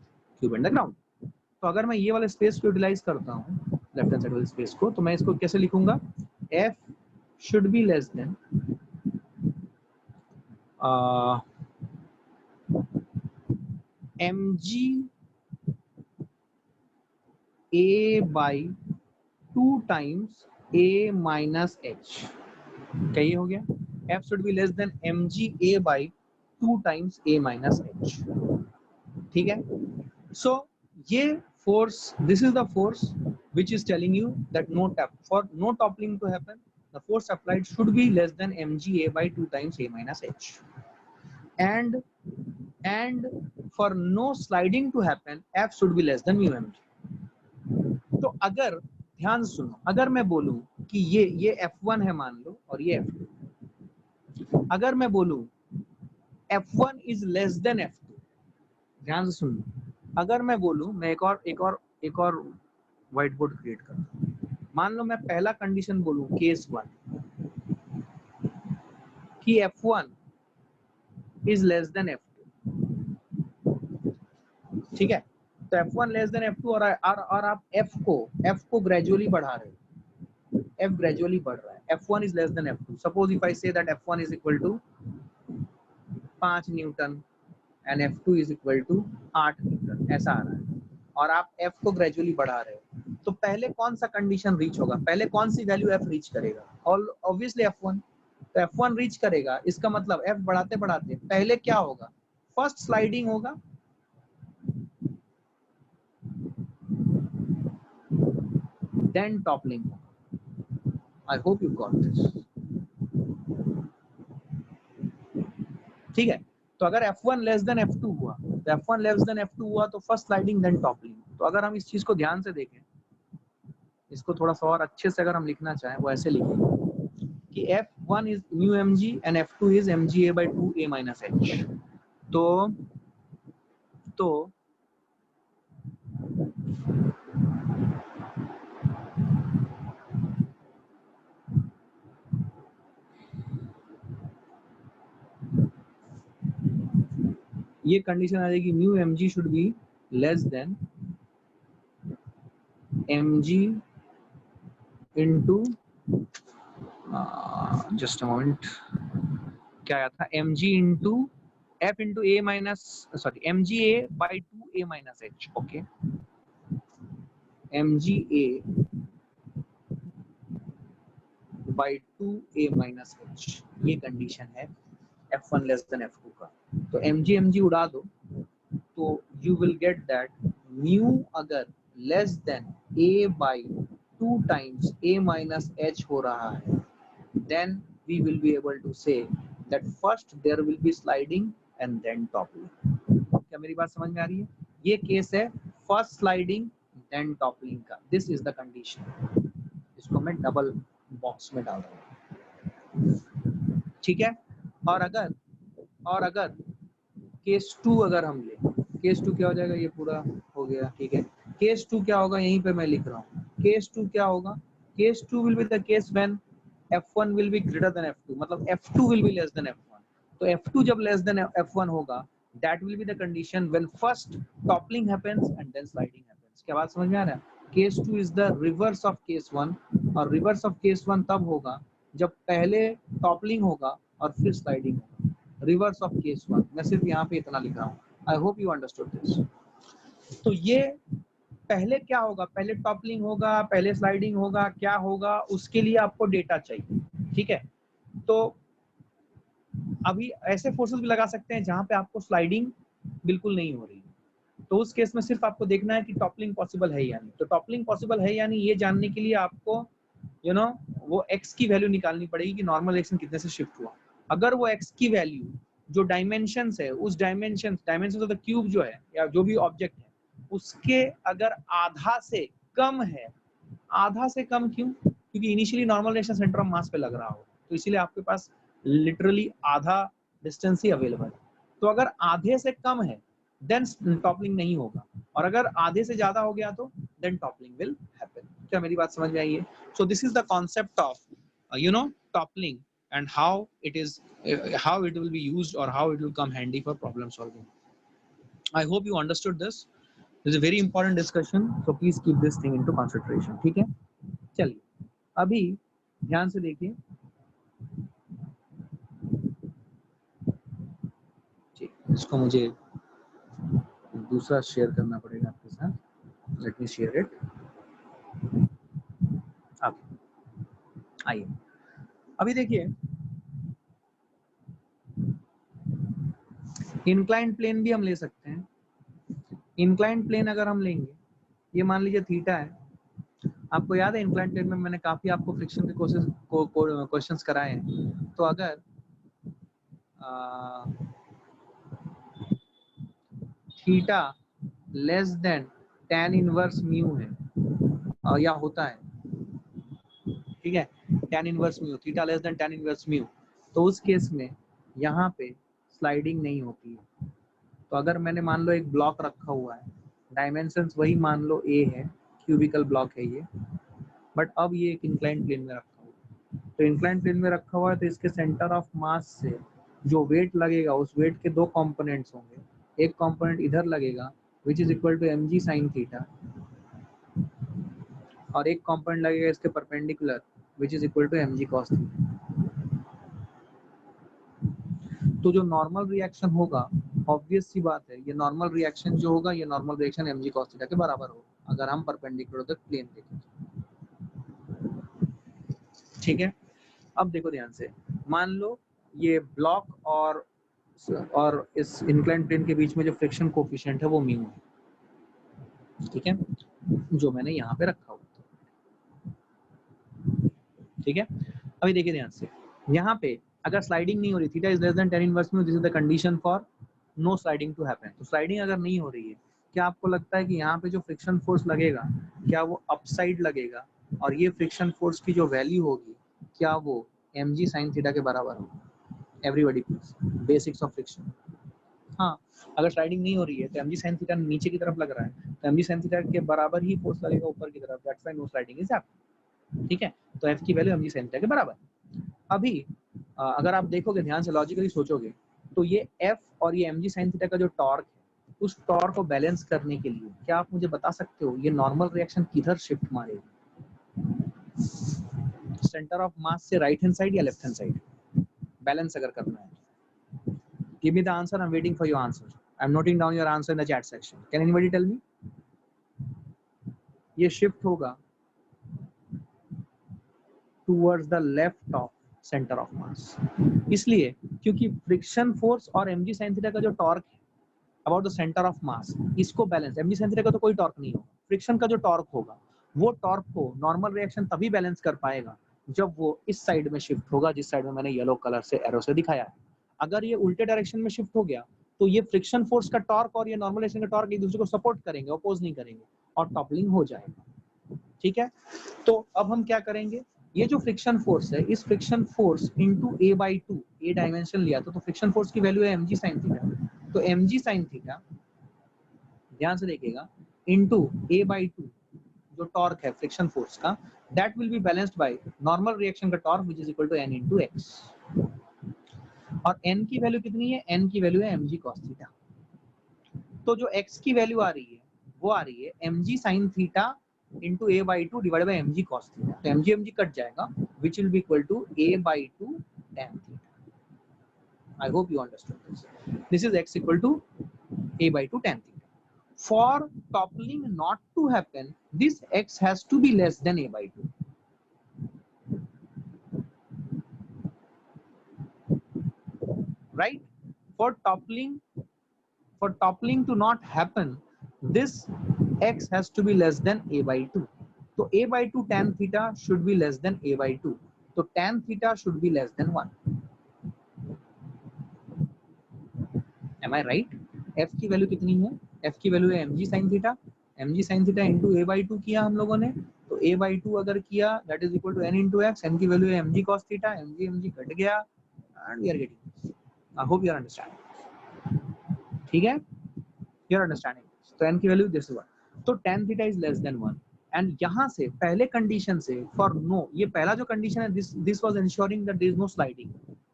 tube and the ground. तो अगर मैं ये वाले स्पेस को यूटिलाइज करता हूँ, लेफ्ट हैंड साइड वाले स्पेस को, तो मैं इसको कैसे लिखूंगा, f should be less then mg a by 2 times a minus h, क्या ये हो गया, f should be less than mg a by 2 times a minus h, ठीक है। so ये force, this is the force which is telling you that for no toppling to happen, the force applied should be less than mg a by 2 times a minus h, and for no sliding to happen, f should be less than mu mg। तो अगर ध्यान सुनो, अगर मैं बोलूं कि ये F1 है मान लो और ये F2, अगर मैं बोलूं F1 is less then F2, ध्यान से सुनो, अगर मैं बोलूं, मैं एक और व्हाइट बोर्ड क्रिएट करता हूं, मान लो मैं पहला कंडीशन बोलूं केस 1 कि F1 is less then F2, ठीक है। तो F1 लेस देन F2 और आप F को ग्रेजुअली बढ़ा रहे हो, F ग्रेजुअली बढ़ रहा है, F1 is less than F2। Suppose if I say that F1 is equal to 5 Newton and F2 is equal to 8 Newton, ऐसा आ रहा है, और आप F को ग्रेजुअली बढ़ा रहे हो, तो पहले कौन सा कंडीशन रीच होगा, पहले कौन सी वैल्यू F रीच करेगा, और ऑब्वियसली F1, तो F1 रीच करेगा, इसका मतलब F बढ़ाते बढ़ाते पहले क्या होगा, फर्स्ट स्लाइडिंग होगा, देन टॉपलिंग होगा। I hope you got this, ठीक है। तो अगर F1 लेस देन F2 हुआ, तो F1 लेस देन F2 हुआ तो फर्स्ट स्लाइडिंग देन टॉपलिंग। तो अगर हम इस चीज को ध्यान से देखें, इसको थोड़ा सा और अच्छे से अगर हम लिखना चाहें, वो ऐसे लिखेंगे कि F1 is mu mg and F2 is mg a by 2 a minus h। तो ये कंडीशन आ जाएगी, mu mg should be less then mg into, just a moment, क्या आया था, mg into f into a minus, sorry mg a by 2 a minus h, okay, mg a by 2 a minus h, ये condition है f1 less than f2 का। तो mg उड़ा दो, तो you will get that mu अगर less than a by 2 times a minus h हो रहा है, then we will be able to say that first there will be sliding and then toppling। क्या मेरी बात समझ में आ रही है? ये केस है फर्स्ट स्लाइडिंग देन टॉपलिंग का, दिस इज द कंडीशन, इसको मैं डबल बॉक्स में डाल रहा हूँ, ठीक है। और अगर केस 2 अगर हम ले, केस 2 क्या हो जाएगा, ये पूरा हो गया, ठीक है। केस 2 क्या होगा, यहीं पे मैं लिख रहा हूँ। केस 2 क्या होगा, case 2 will be the case when f1 will be greater than f2, मतलब f2 will be less then f1। तो f2 जब लेस देन f1 होगा, that will be the condition when first toppling happens and then sliding happens। क्या बात समझ में आ रहा है? Case 2 is the reverse of case 1, और रिवर्स ऑफ केस 1 तब होगा जब पहले टॉपलिंग होगा और फिर स्लाइडिंग होगा। रिवर्स ऑफ केस 1, मैं सिर्फ यहाँ पे इतना लिख रहा हूँ। आई होप यू अंडरस्टूड दिस। तो ये पहले क्या होगा, पहले टॉपलिंग होगा, पहले स्लाइडिंग होगा, क्या होगा, उसके लिए आपको डेटा चाहिए, ठीक है। तो अभी ऐसे फोर्सेस भी लगा सकते हैं जहां पे आपको स्लाइडिंग बिल्कुल नहीं हो रही, तो उस केस में सिर्फ आपको देखना है कि टॉपलिंग पॉसिबल है या नहीं। तो टॉपलिंग पॉसिबल है या नहीं ये जानने के लिए आपको वो x की वैल्यू निकालनी पड़ेगी कि नॉर्मल डायरेक्शन कितने से शिफ्ट हुआ। अगर वो x की वैल्यू जो डायमेंशंस है, उस डायमेंशंस ऑफ द क्यूब जो है या जो भी ऑब्जेक्ट है उसके अगर आधा से कम है, आधा से कम क्यों, क्योंकि initially normal direction centre of मास पे लग रहा हो, तो इसीलिए आपके पास लिटरली आधा डिस्टेंस ही अवेलेबल है। तो अगर आधे से कम है देन टॉपलिंग नहीं होगा, और अगर आधे से ज्यादा हो गया तो देन टॉपलिंग विल हैपन। क्या मेरी बात समझ में आई है? So this is the concept of toppling and how it will be used or how it will come handy for problem solving. I hope you understood this. This is a very important discussion, so please keep this thing into consideration. ठीक है, चलिए अभी ध्यान से देखिए। इसको मुझे दूसरा शेयर करना पड़ेगा आपके साथ। Let me share it. अब आइए, अभी देखिए इंक्लाइंड प्लेन भी हम ले सकते हैं। इंक्लाइंड प्लेन अगर हम लेंगे, ये मान लीजिए थीटा है। आपको याद है इंक्लाइंड प्लेन में मैंने काफी आपको फ्रिक्शन के क्वेश्चंस कराए हैं। तो अगर theta less than tan inverse mu है या होता है, ठीक है, tan inverse mu, theta less than tan inverse mu, तो उस केस में यहाँ पे स्लाइडिंग नहीं होती है। तो अगर मैंने मान लो एक ब्लॉक रखा हुआ है, डायमेंशंस वही मान लो a है, क्यूबिकल ब्लॉक है ये, बट अब ये एक इंक्लाइंड प्लेन में रखा हुआ है। तो इंक्लाइंड प्लेन में रखा हुआ है तो इसके सेंटर ऑफ मास से जो वेट लगेगा, उस वेट के दो कंपोनेंट्स होंगे। एक कंपोनेंट इधर लगेगा which is equal to mg sin theta, और एक कंपोनेंट लगेगा इसके perpendicular which is equal to mg cos theta. तो जो नॉर्मल रिएक्शन होगा, ऑब्वियस सी बात है, ये नॉर्मल रिएक्शन जो होगा, ये normal reaction mg cos theta के बराबर होगा अगर हम परपेंडिकुलर द प्लेन देखें, ठीक है। अब देखो ध्यान से, मान लो ये ब्लॉक और इस इंक्लाइंड प्लेन के बीच में जो फ्रिक्शन कोफिशिएंट है वो म्यू है, ठीक है, जो मैंने यहाँ पे रखा हुआ, ठीक है। अभी देखिए ध्यान से, यहाँ पे अगर स्लाइडिंग नहीं हो रही, theta is less than tan inverse mu, this is the condition for no sliding to happen. तो स्लाइडिंग अगर नहीं हो रही है, क्या आपको लगता है कि यहाँ पे जो फ्रिक्शन फोर्स लगेगा, क्या वो अपसाइड लगेगा, और ये फ्रिक्शन फोर्स की जो वैल्यू होगी, क्या वो mg sin थीटा के बराबर होगी? Everybody please, basics of friction. हाँ, अगर स्लाइडिंग नहीं हो रही है तो mg sin थीटा नीचे की तरफ लग रहा है, तो mg sin थीटा के बराबर ही फोर्स लगेगा ऊपर की तरफ, that's why no sliding is happening, ठीक है। तो f की वैल्यू mg sin थीटा के बराबर। अभी अगर आप देखोगे ध्यान से, लॉजिकली सोचोगे, तो ये f और ये mg sin थीटा का जो टॉर्क है, उस टॉर्क को बैलेंस करने के लिए क्या आप मुझे बता सकते हो ये नॉर्मल रिएक्शन किधर शिफ्ट मारेगी? सेंटर ऑफ मास से राइट हैंड साइड या लेफ्ट हैंड साइड? बैलेंस अगर करना है, give me the answer, I'm waiting for your answer, I'm noting down your answer in the chat section. Can anybody tell me? ये shift होगा towards the left of center of mass, इसलिए क्योंकि friction force और mg sin theta का जो torque है about the centre of मास, इसको balance, mg sin theta का तो कोई टॉर्क नहीं होगा, फ्रिक्शन का जो टॉर्क होगा वो टॉर्क को नॉर्मल रिएक्शन तभी बैलेंस कर पाएगा जब वो इस साइड में शिफ्ट होगा, जिस साइड में मैंने येलो कलर से एरो से दिखाया है। अगर ये उल्टे डायरेक्शन में शिफ्ट हो गया तो ये फ्रिक्शन फोर्स का टॉर्क और ये नॉर्मल रिएक्शन का टॉर्क एक दूसरे को सपोर्ट करेंगे, अपोज नहीं करेंगे, और टॉपलिंग हो जाएगा, ठीक है। तो अब हम क्या करेंगे, ये जो फ्रिक्शन फोर्स है, इस friction force into a/2, a dimension लिया तो फ्रिक्शन फोर्स की वैल्यू है mg sin थीटा, तो mg sin थीटा, ध्यान से देखिएगा, इनटू a/2 जो टॉर्क है फ्रिक्शन फोर्स का, that will be balanced by normal reaction का torque which is equal to n into x। और n की वैल्यू कितनी है? n की वैल्यू है mg cos थीटा। तो जो x की वैल्यू आ रही है वो आ रही है mg sin theta into a/2 divide by mg cos theta. तो mg कट जाएगा, which will be equal to a/2 tan theta. I hope you understood this. This is x equal to a/2 tan theta. For toppling not to happen, this x has to be less than a/2. Right? For toppling to not happen, this x has to be less than a/2. So a/2 tan theta should be less than a/2. So tan theta should be less than 1. Am I right? f की value कितनी है? f की value है mg sin theta, mg sin theta into a/2 किया हम लोगों ने, तो a/2 अगर किया that is equal to n into x, n की वैल्यू है mg cos theta, mg cut गया and we are getting. I hope you are understanding. ठीक है, यू आर अंडरस्टैंडिंग। तो n की वैल्यू दिस वन, तो tan theta is less than 1 and यहाँ से पहले कंडीशन से फॉर नो, ये पहला जो कंडीशन है this was ensuring that there is no sliding,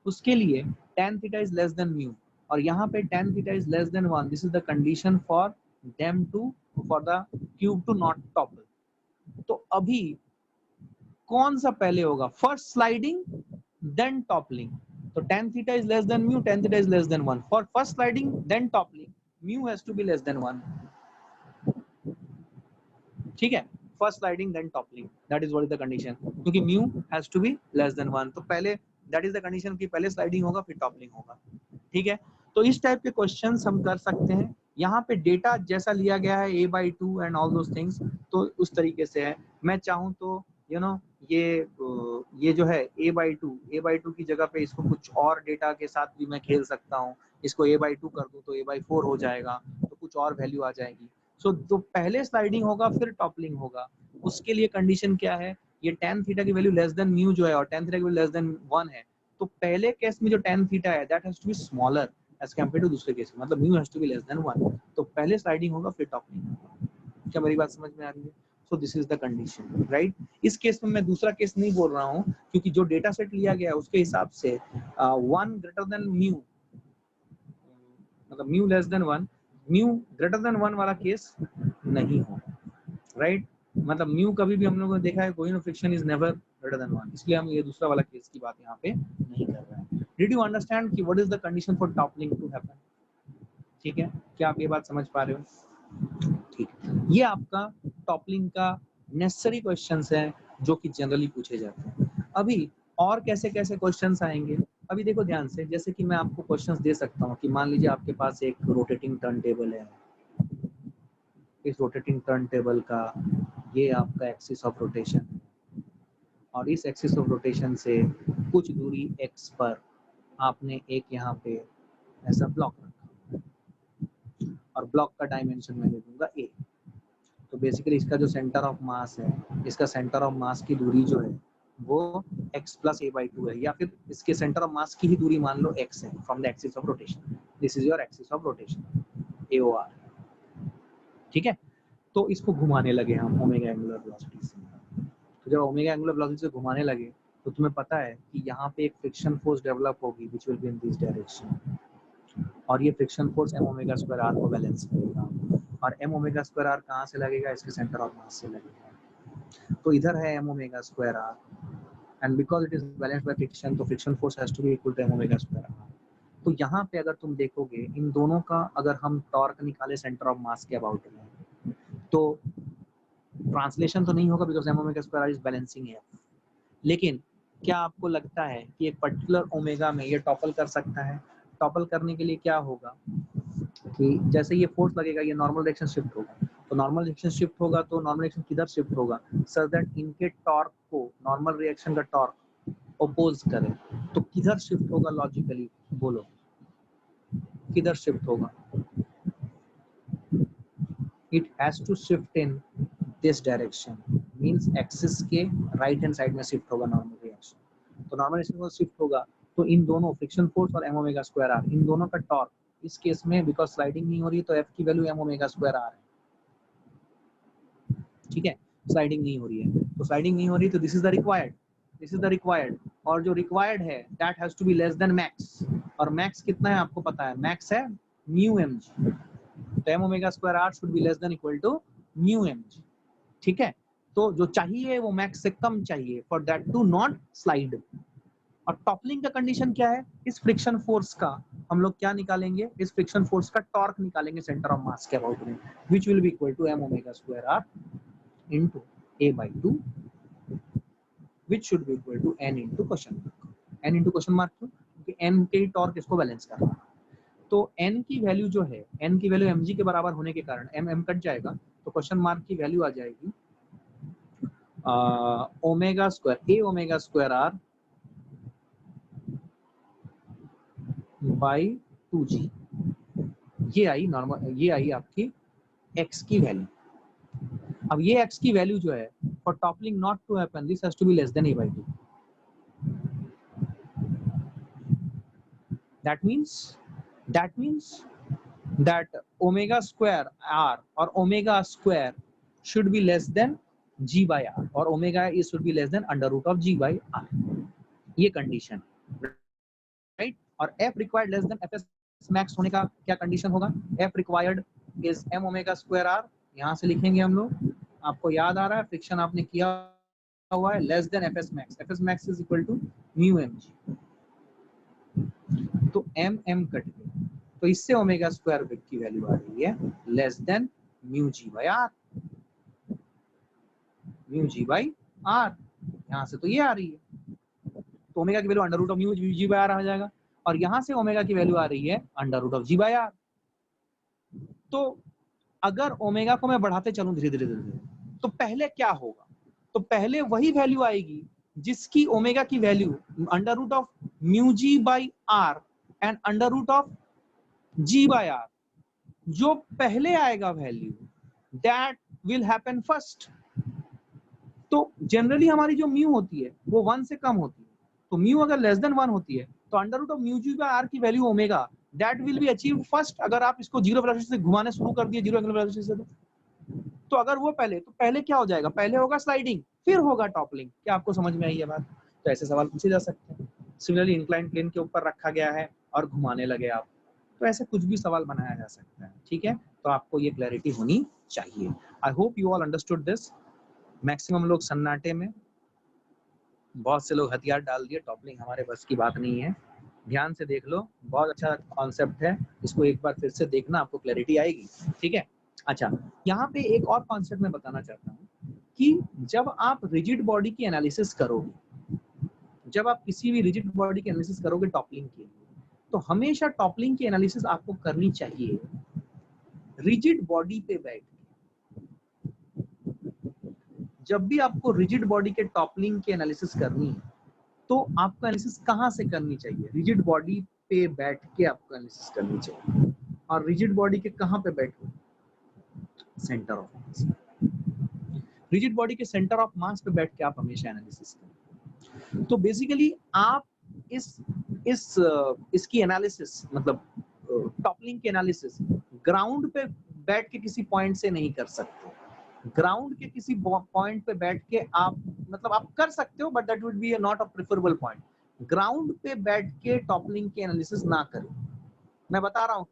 उसके लिए tan theta is less than mu, और यहाँ पे tan theta is less than 1. This is the condition for the cube to not topple. तो अभी कौन सा पहले होगा? First sliding then toppling. तो tan theta is less than mu, tan theta is less than 1. For first sliding then toppling, mu has to be less than 1. ठीक है, first sliding then toppling, that is what is the condition, क्योंकि mu has to be less than 1। तो पहले that is the condition कि पहले sliding होगा फिर toppling होगा। ठीक है, तो इस टाइप के क्वेश्चंस हम कर सकते हैं। यहाँ पे डेटा जैसा लिया गया है a/2 and all those things, तो उस तरीके से है। मैं चाहूँ तो यू नो ये जो है a/2 की जगह पे इसको कुछ और डेटा के साथ भी मैं खेल सकता हूँ। इसको a/2 कर दूँ तो a/4 हो जाएगा, तो कुछ और वैल्यू आ जाएगी। सो जो पहले स्लाइडिंग होगा फिर टॉपलिंग होगा, उसके लिए कंडीशन क्या है? ये tan थीटा की वैल्यू लेस देन म्यू जो है और tan थीटा की वैल्यू लेस देन 1 है, तो पहले केस में जो tan थीटा है that has to be smaller as compare to दूसरे केस में, मतलब mu has to be less than 1। तो पहले स्लाइडिंग होगा फिर टॉपलिंग होगा। क्या मेरी बात समझ में आ रही है? So this is the condition, right? इस केस में मैं दूसरा केस नहीं बोल रहा हूँ, क्योंकि जो डेटा सेट लिया गया है उसके हिसाब से 1 ग्रेटर देन म्यू, मतलब mu less than 1, mu greater than 1 वाला केस नहीं होगा, राइट? मतलब म्यू कभी भी हम लोगों ने देखा है कोई friction is never greater than 1, इसलिए हम ये दूसरा वाला केस की बात यहाँ पे नहीं कर रहे हैं। डिड यू अंडरस्टैंड कि what is the condition for toppling to happen? ठीक है, क्या आप ये बात समझ पा रहे हो? ठीक है, ये आपका टॉपलिंग का नेसेसरी क्वेश्चंस है जो कि जनरली पूछे जाते हैं। अभी और कैसे कैसे क्वेश्चंस आएंगे, अभी देखो ध्यान से। जैसे कि मैं आपको क्वेश्चंस दे सकता हूँ कि मान लीजिए आपके पास एक रोटेटिंग टर्न टेबल है, इस रोटेटिंग टर्न टेबल का ये आपका एक्सिस ऑफ रोटेशन है, और इस एक्सिस ऑफ रोटेशन से कुछ दूरी x पर आपने एक यहाँ पे ऐसा ब्लॉक रखा, और ब्लॉक का डायमेंशन मैं दे दूंगा a। तो बेसिकली इसका जो सेंटर ऑफ मास है, इसका सेंटर ऑफ मास की दूरी जो है वो x प्लस a/2 है, या फिर इसके सेंटर ऑफ मास की ही दूरी मान लो x है from the axis of rotation. This is your axis of rotation AOR। ठीक है, तो इसको घुमाने लगे हम ओमेगा एंगुलर वेलोसिटी से। तो जब ओमेगा एंगुलर वेलोसिटी से घुमाने लगे तो तुम्हें पता है कि यहाँ पे एक फ्रिक्शन फोर्स डेवलप होगी विच will be in this direction, और ये friction force m omega square r को बैलेंस करेगा, और m ओमेगा स्क्वायर r कहाँ से लगेगा? इसके सेंटर ऑफ मास से लगेगा। तो इधर है m omega square r, and because it is balanced by friction, तो friction force has to be equal to m omega square r। तो यहाँ पे अगर तुम देखोगे इन दोनों का अगर हम टॉर्क निकाले सेंटर ऑफ मास के अबाउट में, तो ट्रांसलेशन तो नहीं होगा because m omega square r is balancing f, लेकिन क्या आपको लगता है कि एक पर्टिकुलर ओमेगा में ये टॉपल कर सकता है? टॉपल करने के लिए क्या होगा कि जैसे ये फोर्स लगेगा ये नॉर्मल डायरेक्शन शिफ्ट होगा, तो नॉर्मल डायरेक्शन शिफ्ट होगा तो नॉर्मल डायरेक्शन किधर शिफ्ट होगा? सो दैट इनके टॉर्क को नॉर्मल रिएक्शन का टॉर्क अपोज करे, तो किधर शिफ्ट होगा लॉजिकली? बोलो किधर शिफ्ट होगा? It has to shift in this direction, means axis के राइट हैंड साइड में शिफ्ट होगा नॉर्मल रिएक्शन। तो नॉर्मल रिएक्शन को शिफ्ट होगा तो इन दोनों फ्रिक्शन फोर्स और m ओमेगा स्क्वायर r इन दोनों का टॉर्क इस केस में बिकॉज स्लाइडिंग नहीं हो रही है तो एफ की value M omega square R है, ठीक है। स्लाइडिंग नहीं हो रही है तो स्लाइडिंग नहीं हो रही तो this is the required, this is the required, और जो रिक्वायर्ड है that has to be less than max, और मैक्स कितना है आपको पता है, मैक्स है म्यू एम जी, तो M omega square R should be less than equal to mu M G, ठीक है। तो जो चाहिए वो मैक्स से कम चाहिए for that to not slide. और टॉपलिंग का कंडीशन क्या है, इस फ्रिक्शन फोर्स का हम लोग क्या निकालेंगे, इस फ्रिक्शन फोर्स का टॉर्क निकालेंगे सेंटर ऑफ मास के अबाउट में, which will be equal to m omega square r into a/2 which should be equal to n into question mark, n into question mark क्यों, क्योंकि n के torque इसको balance कर रहा है। तो n की वैल्यू जो है, n की वैल्यू mg के बराबर होने के कारण m कट जाएगा, तो क्वेश्चन मार्क की वैल्यू आ जाएगी omega square a omega square r by 2g, ये आई नॉर्मल, ये आई आपकी x की वैल्यू। अब ये x की वैल्यू जो है for toppling not to happen this has to be less than a/2, that means that omega square r or omega square should be less than g by r और omega is should be less than under root of g by r, ये condition, right. और f required less than fs max होने का क्या condition होगा, f required is m omega square r, यहाँ से लिखेंगे हम लोग, आपको याद आ रहा है फ्रिक्शन आपने किया हुआ है, less than fs max is equal to mu mg, तो m कट गया, तो इससे ओमेगा स्क्वायर की वैल्यू आ रही है less than mu G by R, mu G by R, यहाँ से तो ये आ रही है, तो ओमेगा की value under root of mu G by R आ जाएगा, और यहाँ से ओमेगा की वैल्यू आ रही है under root of G by R. तो अगर ओमेगा को मैं बढ़ाते चलूं धीरे धीरे धीरे तो पहले क्या होगा, तो पहले वही वैल्यू आएगी जिसकी ओमेगा की value under root of mu G by R and under root of G by R, जो पहले आएगा value that will happen first. तो जनरली हमारी जो म्यू होती है वो 1 से कम होती है, तो म्यू अगर लेस देन 1 होती है तो under root of mu G by R की value omega that will be achieve first, अगर आप इसको जीरो वेलोसिटी से घुमाने शुरू कर दिए, जीरो एंगुलर वेलोसिटी से, तो अगर वो पहले, तो पहले क्या हो जाएगा, पहले होगा स्लाइडिंग फिर होगा टॉपलिंग। क्या आपको समझ में आई है बात, तो ऐसे सवाल पूछे जा सकते हैं। सिमिलरली इंक्लाइन प्लेन के ऊपर रखा गया है और घुमाने लगे आप, तो ऐसे कुछ भी सवाल बनाया जा सकता है, ठीक है। तो आपको ये क्लैरिटी होनी चाहिए। आई hope you all understood this. Maximum लोग सन्नाटे में, बहुत से लोग हथियार डाल दिए, टॉपलिंग हमारे बस की बात नहीं है। ध्यान से देख लो, बहुत अच्छा कॉन्सेप्ट है, इसको एक बार फिर से देखना, आपको क्लैरिटी आएगी, ठीक है। अच्छा, यहाँ पे एक और कॉन्सेप्ट मैं बताना चाहता हूँ कि जब आप रिजिड बॉडी की एनालिसिस करोगे, जब आप किसी भी रिजिड बॉडी की एनालिसिस करोगे टॉपलिंग के लिए, तो हमेशा टॉपलिंग की एनालिसिस आपको करनी चाहिए रिजिड बॉडी पे बैठ के। जब भी आपको रिजिड बॉडी के टॉपलिंग की एनालिसिस करनी है तो आपको एनालिसिस कहाँ से करनी चाहिए, रिजिड बॉडी पे बैठ के आपको एनालिसिस करनी चाहिए। और रिजिड बॉडी के कहाँ पे बैठो, centre of mass. Rigid body के सेंटर ऑफ मास पे बैठ के आप हमेशा एनालिसिस करें। तो बेसिकली आप इसकी एनालिसिस, मतलब टॉपलिंग की एनालिसिस ग्राउंड पे बैठ के किसी पॉइंट से नहीं कर सकते। ग्राउंड के किसी पॉइंट पे बैठ के आप, मतलब आप कर सकते हो but that would be not a preferable point. Ground पे बैठ के टॉपलिंग की एनालिसिस ना करें, मैं बता रहा हूँ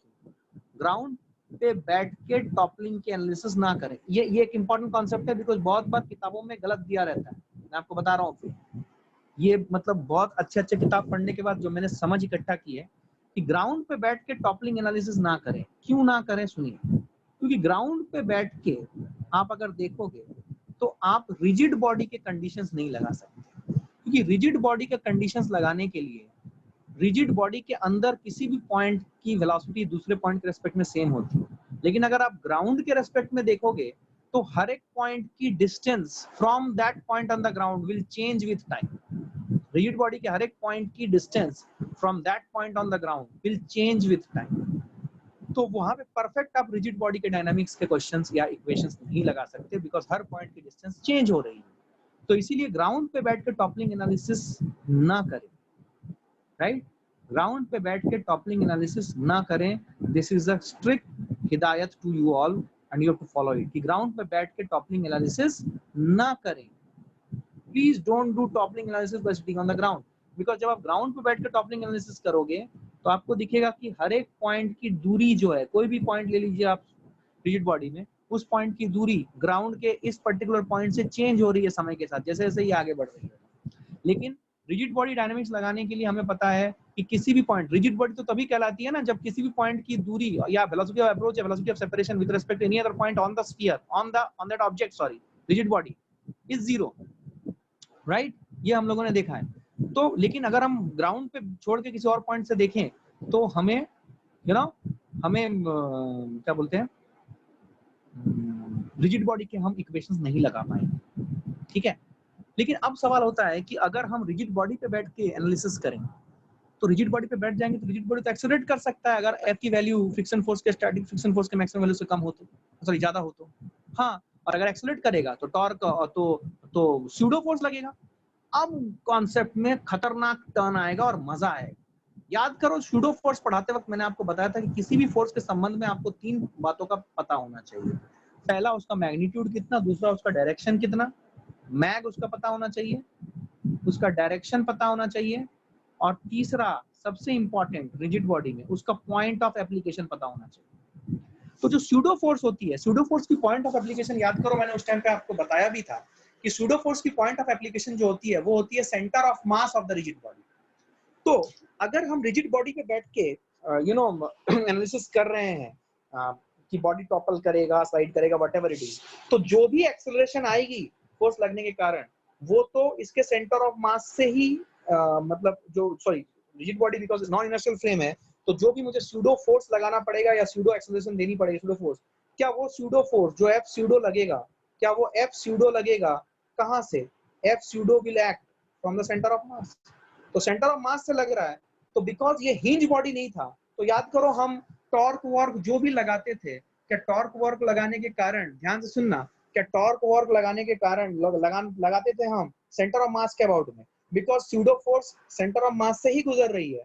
ग्राउंड पे बैठ के टॉपलिंग की एनालिसिस ना करें। ये एक इंपॉर्टेंट कॉन्सेप्ट है, बिकॉज बहुत बार किताबों में गलत दिया रहता है। मैं आपको बता रहा हूँ, ये मतलब बहुत अच्छे किताब पढ़ने के बाद जो मैंने समझ इकट्ठा की है कि ग्राउंड पे बैठ के टॉपलिंग एनालिसिस ना करें। क्यों ना करें, सुनिए। क्योंकि ग्राउंड पे बैठ के आप अगर देखोगे तो आप रिजिड बॉडी के कंडीशंस नहीं लगा सकते, क्योंकि रिजिड बॉडी के कंडीशंस लगाने के लिए रिजिड बॉडी के अंदर किसी भी पॉइंट की वेलोसिटी दूसरे पॉइंट के रेस्पेक्ट में सेम होती है। लेकिन अगर आप ग्राउंड के रेस्पेक्ट में देखोगे तो हर एक पॉइंट की distance from that point on the ground will change with time. Rigid body के हर एक पॉइंट की distance from that point on the ground will change with time. तो वहां पे परफेक्ट आप रिजिड बॉडी के डायनामिक्स के क्वेश्चंस या इक्वेशंस नहीं लगा सकते, बिकॉज हर पॉइंट की डिस्टेंस चेंज हो रही है। तो इसीलिए ग्राउंड पे बैठ के टॉपलिंग एनालिसिस ना करें, राइट। ग्राउंड पे बैठ के टॉपलिंग एनालिसिस ना करें। दिस इज अ स्ट्रिक्ट हिदायत to you all and you have to follow it, कि ग्राउंड पे बैठ के टॉपलिंग एनालिसिस ना करें। Please don't do toppling analysis by sitting on the ground, because जब आप ग्राउंड पे बैठ के टॉपलिंग एनालिसिस करोगे तो आपको दिखेगा कि हर एक पॉइंट की दूरी जो है, कोई भी पॉइंट ले लीजिए आप रिजिड बॉडी में, उस पॉइंट की दूरी ग्राउंड के इस पर्टिकुलर पॉइंट से चेंज हो रही है समय के साथ, जैसे जैसे ये आगे बढ़ रही है। लेकिन रिजिड बॉडी डायनामिक्स लगाने के लिए हमें पता है कि किसी भी पॉइंट, रिजिड बॉडी तो तभी कहलाती है ना जब किसी भी पॉइंट की दूरी या वेलोसिटी ऑफ अप्रोच या velocity of separation with respect to any other point on the sphere on that object, sorry, rigid body is zero, right? ये हम लोगों ने देखा है। तो लेकिन अगर हम ग्राउंड पे छोड़ के किसी और पॉइंट से देखें तो हमें हमें क्या बोलते हैं, रिजिड बॉडी के हम इक्वेशंस नहीं लगा पाएंगे, ठीक है? लेकिन अब सवाल होता है कि अगर हम रिजिड बॉडी पे बैठ के एनालिसिस करें तो रिजिड बॉडी पे बैठ जाएंगे तो रिजिड बॉडी तो एक्सेलरेट कर सकता है अगर एफ की वैल्यू फ्रिक्शन फोर्स के स्टैटिक फ्रिक्शन फोर्स के मैक्सिमम वैल्यू से कम हो तो, सॉरी ज्यादा हो तो, हाँ, और अगर एक्सेलरेट करेगा तो टॉर्क तो स्यूडो फोर्स लगेगा। अब कॉन्सेप्ट में खतरनाक टर्न आएगा और मजा आएगा। याद करो, स्यूडो फोर्स पढ़ाते वक्त मैंने आपको बताया था कि किसी भी फोर्स के संबंध में आपको 3 बातों का पता होना चाहिए। पहला उसका मैग्नीट्यूड कितना, दूसरा उसका डायरेक्शन कितना, मैग उसका पता होना चाहिए, उसका डायरेक्शन पता होना चाहिए, और तीसरा सबसे इंपॉर्टेंट रिजिड बॉडी में उसका पॉइंट ऑफ एप्लीकेशन पता होना चाहिए। तो जो स्यूडो फोर्स होती है, स्यूडो फोर्स की पॉइंट ऑफ एप्लीकेशन याद करो, मैंने उस टाइम पे आपको बताया भी था कि स्यूडो फोर्स की पॉइंट ऑफ एप्लीकेशन जो होती है वो होती है centre of mass of the rigid body. तो अगर हम रिजिड बॉडी पे बैठ के एनालिसिस कर रहे हैं कि बॉडी टॉपल करेगा, स्लाइड करेगा, व्हाटएवर इट इज, तो जो भी एक्सेलरेशन आएगी फोर्स लगने के कारण वो तो इसके सेंटर ऑफ मास से ही मतलब जो, sorry, rigid body because non inertial frame है, तो जो भी मुझे स्यूडो फोर्स लगाना पड़ेगा या स्यूडो एक्सेलरेशन देनी पड़ेगी, स्यूडो फोर्स, क्या वो स्यूडो फोर्स जो एफ स्यूडो लगेगा, क्या वो एफ स्यूडो लगेगा कहां से? F pseudo will act from the centre of मास। तो सेंटर ऑफ मास से लग रहा है, तो बिकॉज ये हिंज बॉडी नहीं था, तो याद करो हम टॉर्क वर्क जो भी लगाते थे, क्या टॉर्क वर्क लगाने के कारण, ध्यान से सुनना, क्या टॉर्क वर्क लगाने के कारण लगाते थे हम सेंटर ऑफ मास के अबाउट में, because pseudo force centre of मास से ही गुजर रही है,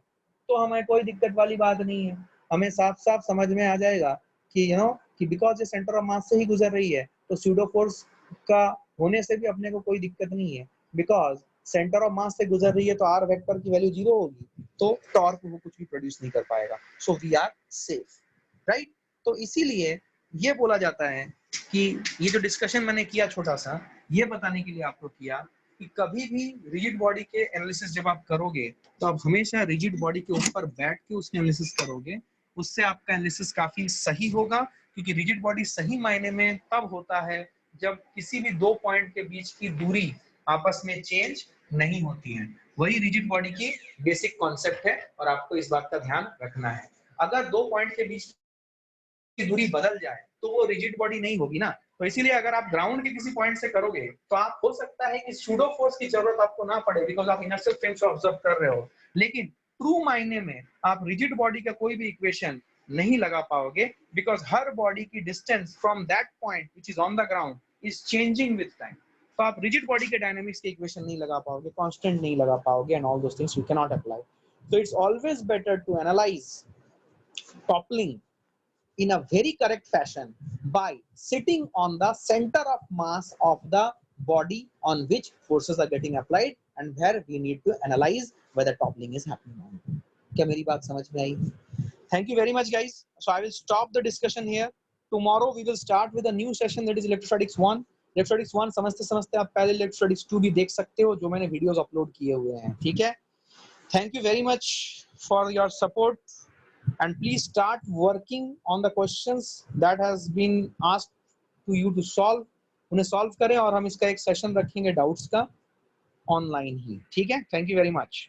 तो हमें कोई दिक्कत वाली बात नहीं है। हमें साफ साफ समझ में आ जाएगा कि कि बिकॉज ये सेंटर ऑफ मास से ही गुजर रही है तो स्यूडो फोर्स का होने से भी अपने को कोई दिक्कत नहीं है, बिकॉज सेंटर ऑफ मास से गुजर रही है तो आर वेक्टर की वैल्यू 0 होगी, तो टॉर्क वो कुछ भी प्रोड्यूस नहीं कर पाएगा, so we are safe, right? तो इसीलिए ये बोला जाता है कि ये जो डिस्कशन मैंने किया छोटा सा, ये बताने के लिए आपको किया कि कभी भी रिजिड बॉडी के एनालिसिस जब आप करोगे तो आप हमेशा रिजिड बॉडी के ऊपर बैठ के उसके एनालिसिस करोगे, उससे आपका एनालिसिस काफी सही होगा, क्योंकि रिजिड बॉडी सही मायने में तब होता है जब किसी भी 2 पॉइंट के बीच की दूरी आपस में चेंज नहीं होती है। वही रिजिड बॉडी की बेसिक कॉन्सेप्ट है और आपको इस बात का ध्यान रखना है। अगर 2 पॉइंट के बीच की दूरी बदल जाए तो वो रिजिड बॉडी नहीं होगी ना, तो इसीलिए अगर आप ग्राउंड के किसी पॉइंट से करोगे तो आप, हो सकता है कि स्यूडो फोर्स की जरूरत आपको ना पड़े बिकॉज आप इनर्शियल फ्रेम से ऑब्जर्व कर रहे हो, लेकिन ट्रू मायने में आप रिजिड बॉडी का कोई भी इक्वेशन नहीं लगा पाओगे, बिकॉज हर बॉडी की distance from that point which is on the ground is changing with time. तो आप रिजिड बॉडी के डायनामिक्स के इक्वेशन नहीं लगा पाओगे, कांस्टेंट नहीं लगा पाओगे, and all those things you can not apply. So it's always better to analyze toppling in a very correct fashion by sitting on the center of mass of the body on which forces are getting applied, and where we need to analyze whether toppling is happening or not. क्या मेरी बात समझ में आई? Thank you very much guys. So I will stop the discussion here. Tomorrow we will start with a new session, that is electrostatics 1. electrostatics 1 समझते समझते आप पहले electrostatics 2 भी देख सकते हो जो मैंने वीडियोस अपलोड किए हुए हैं, ठीक है? Thank you very much for your support, and please start working on the questions that has been asked to you to solve. उन्हें सॉल्व करें और हम इसका एक सेशन रखेंगे डाउट्स का ऑनलाइन ही, ठीक है? Thank you very much.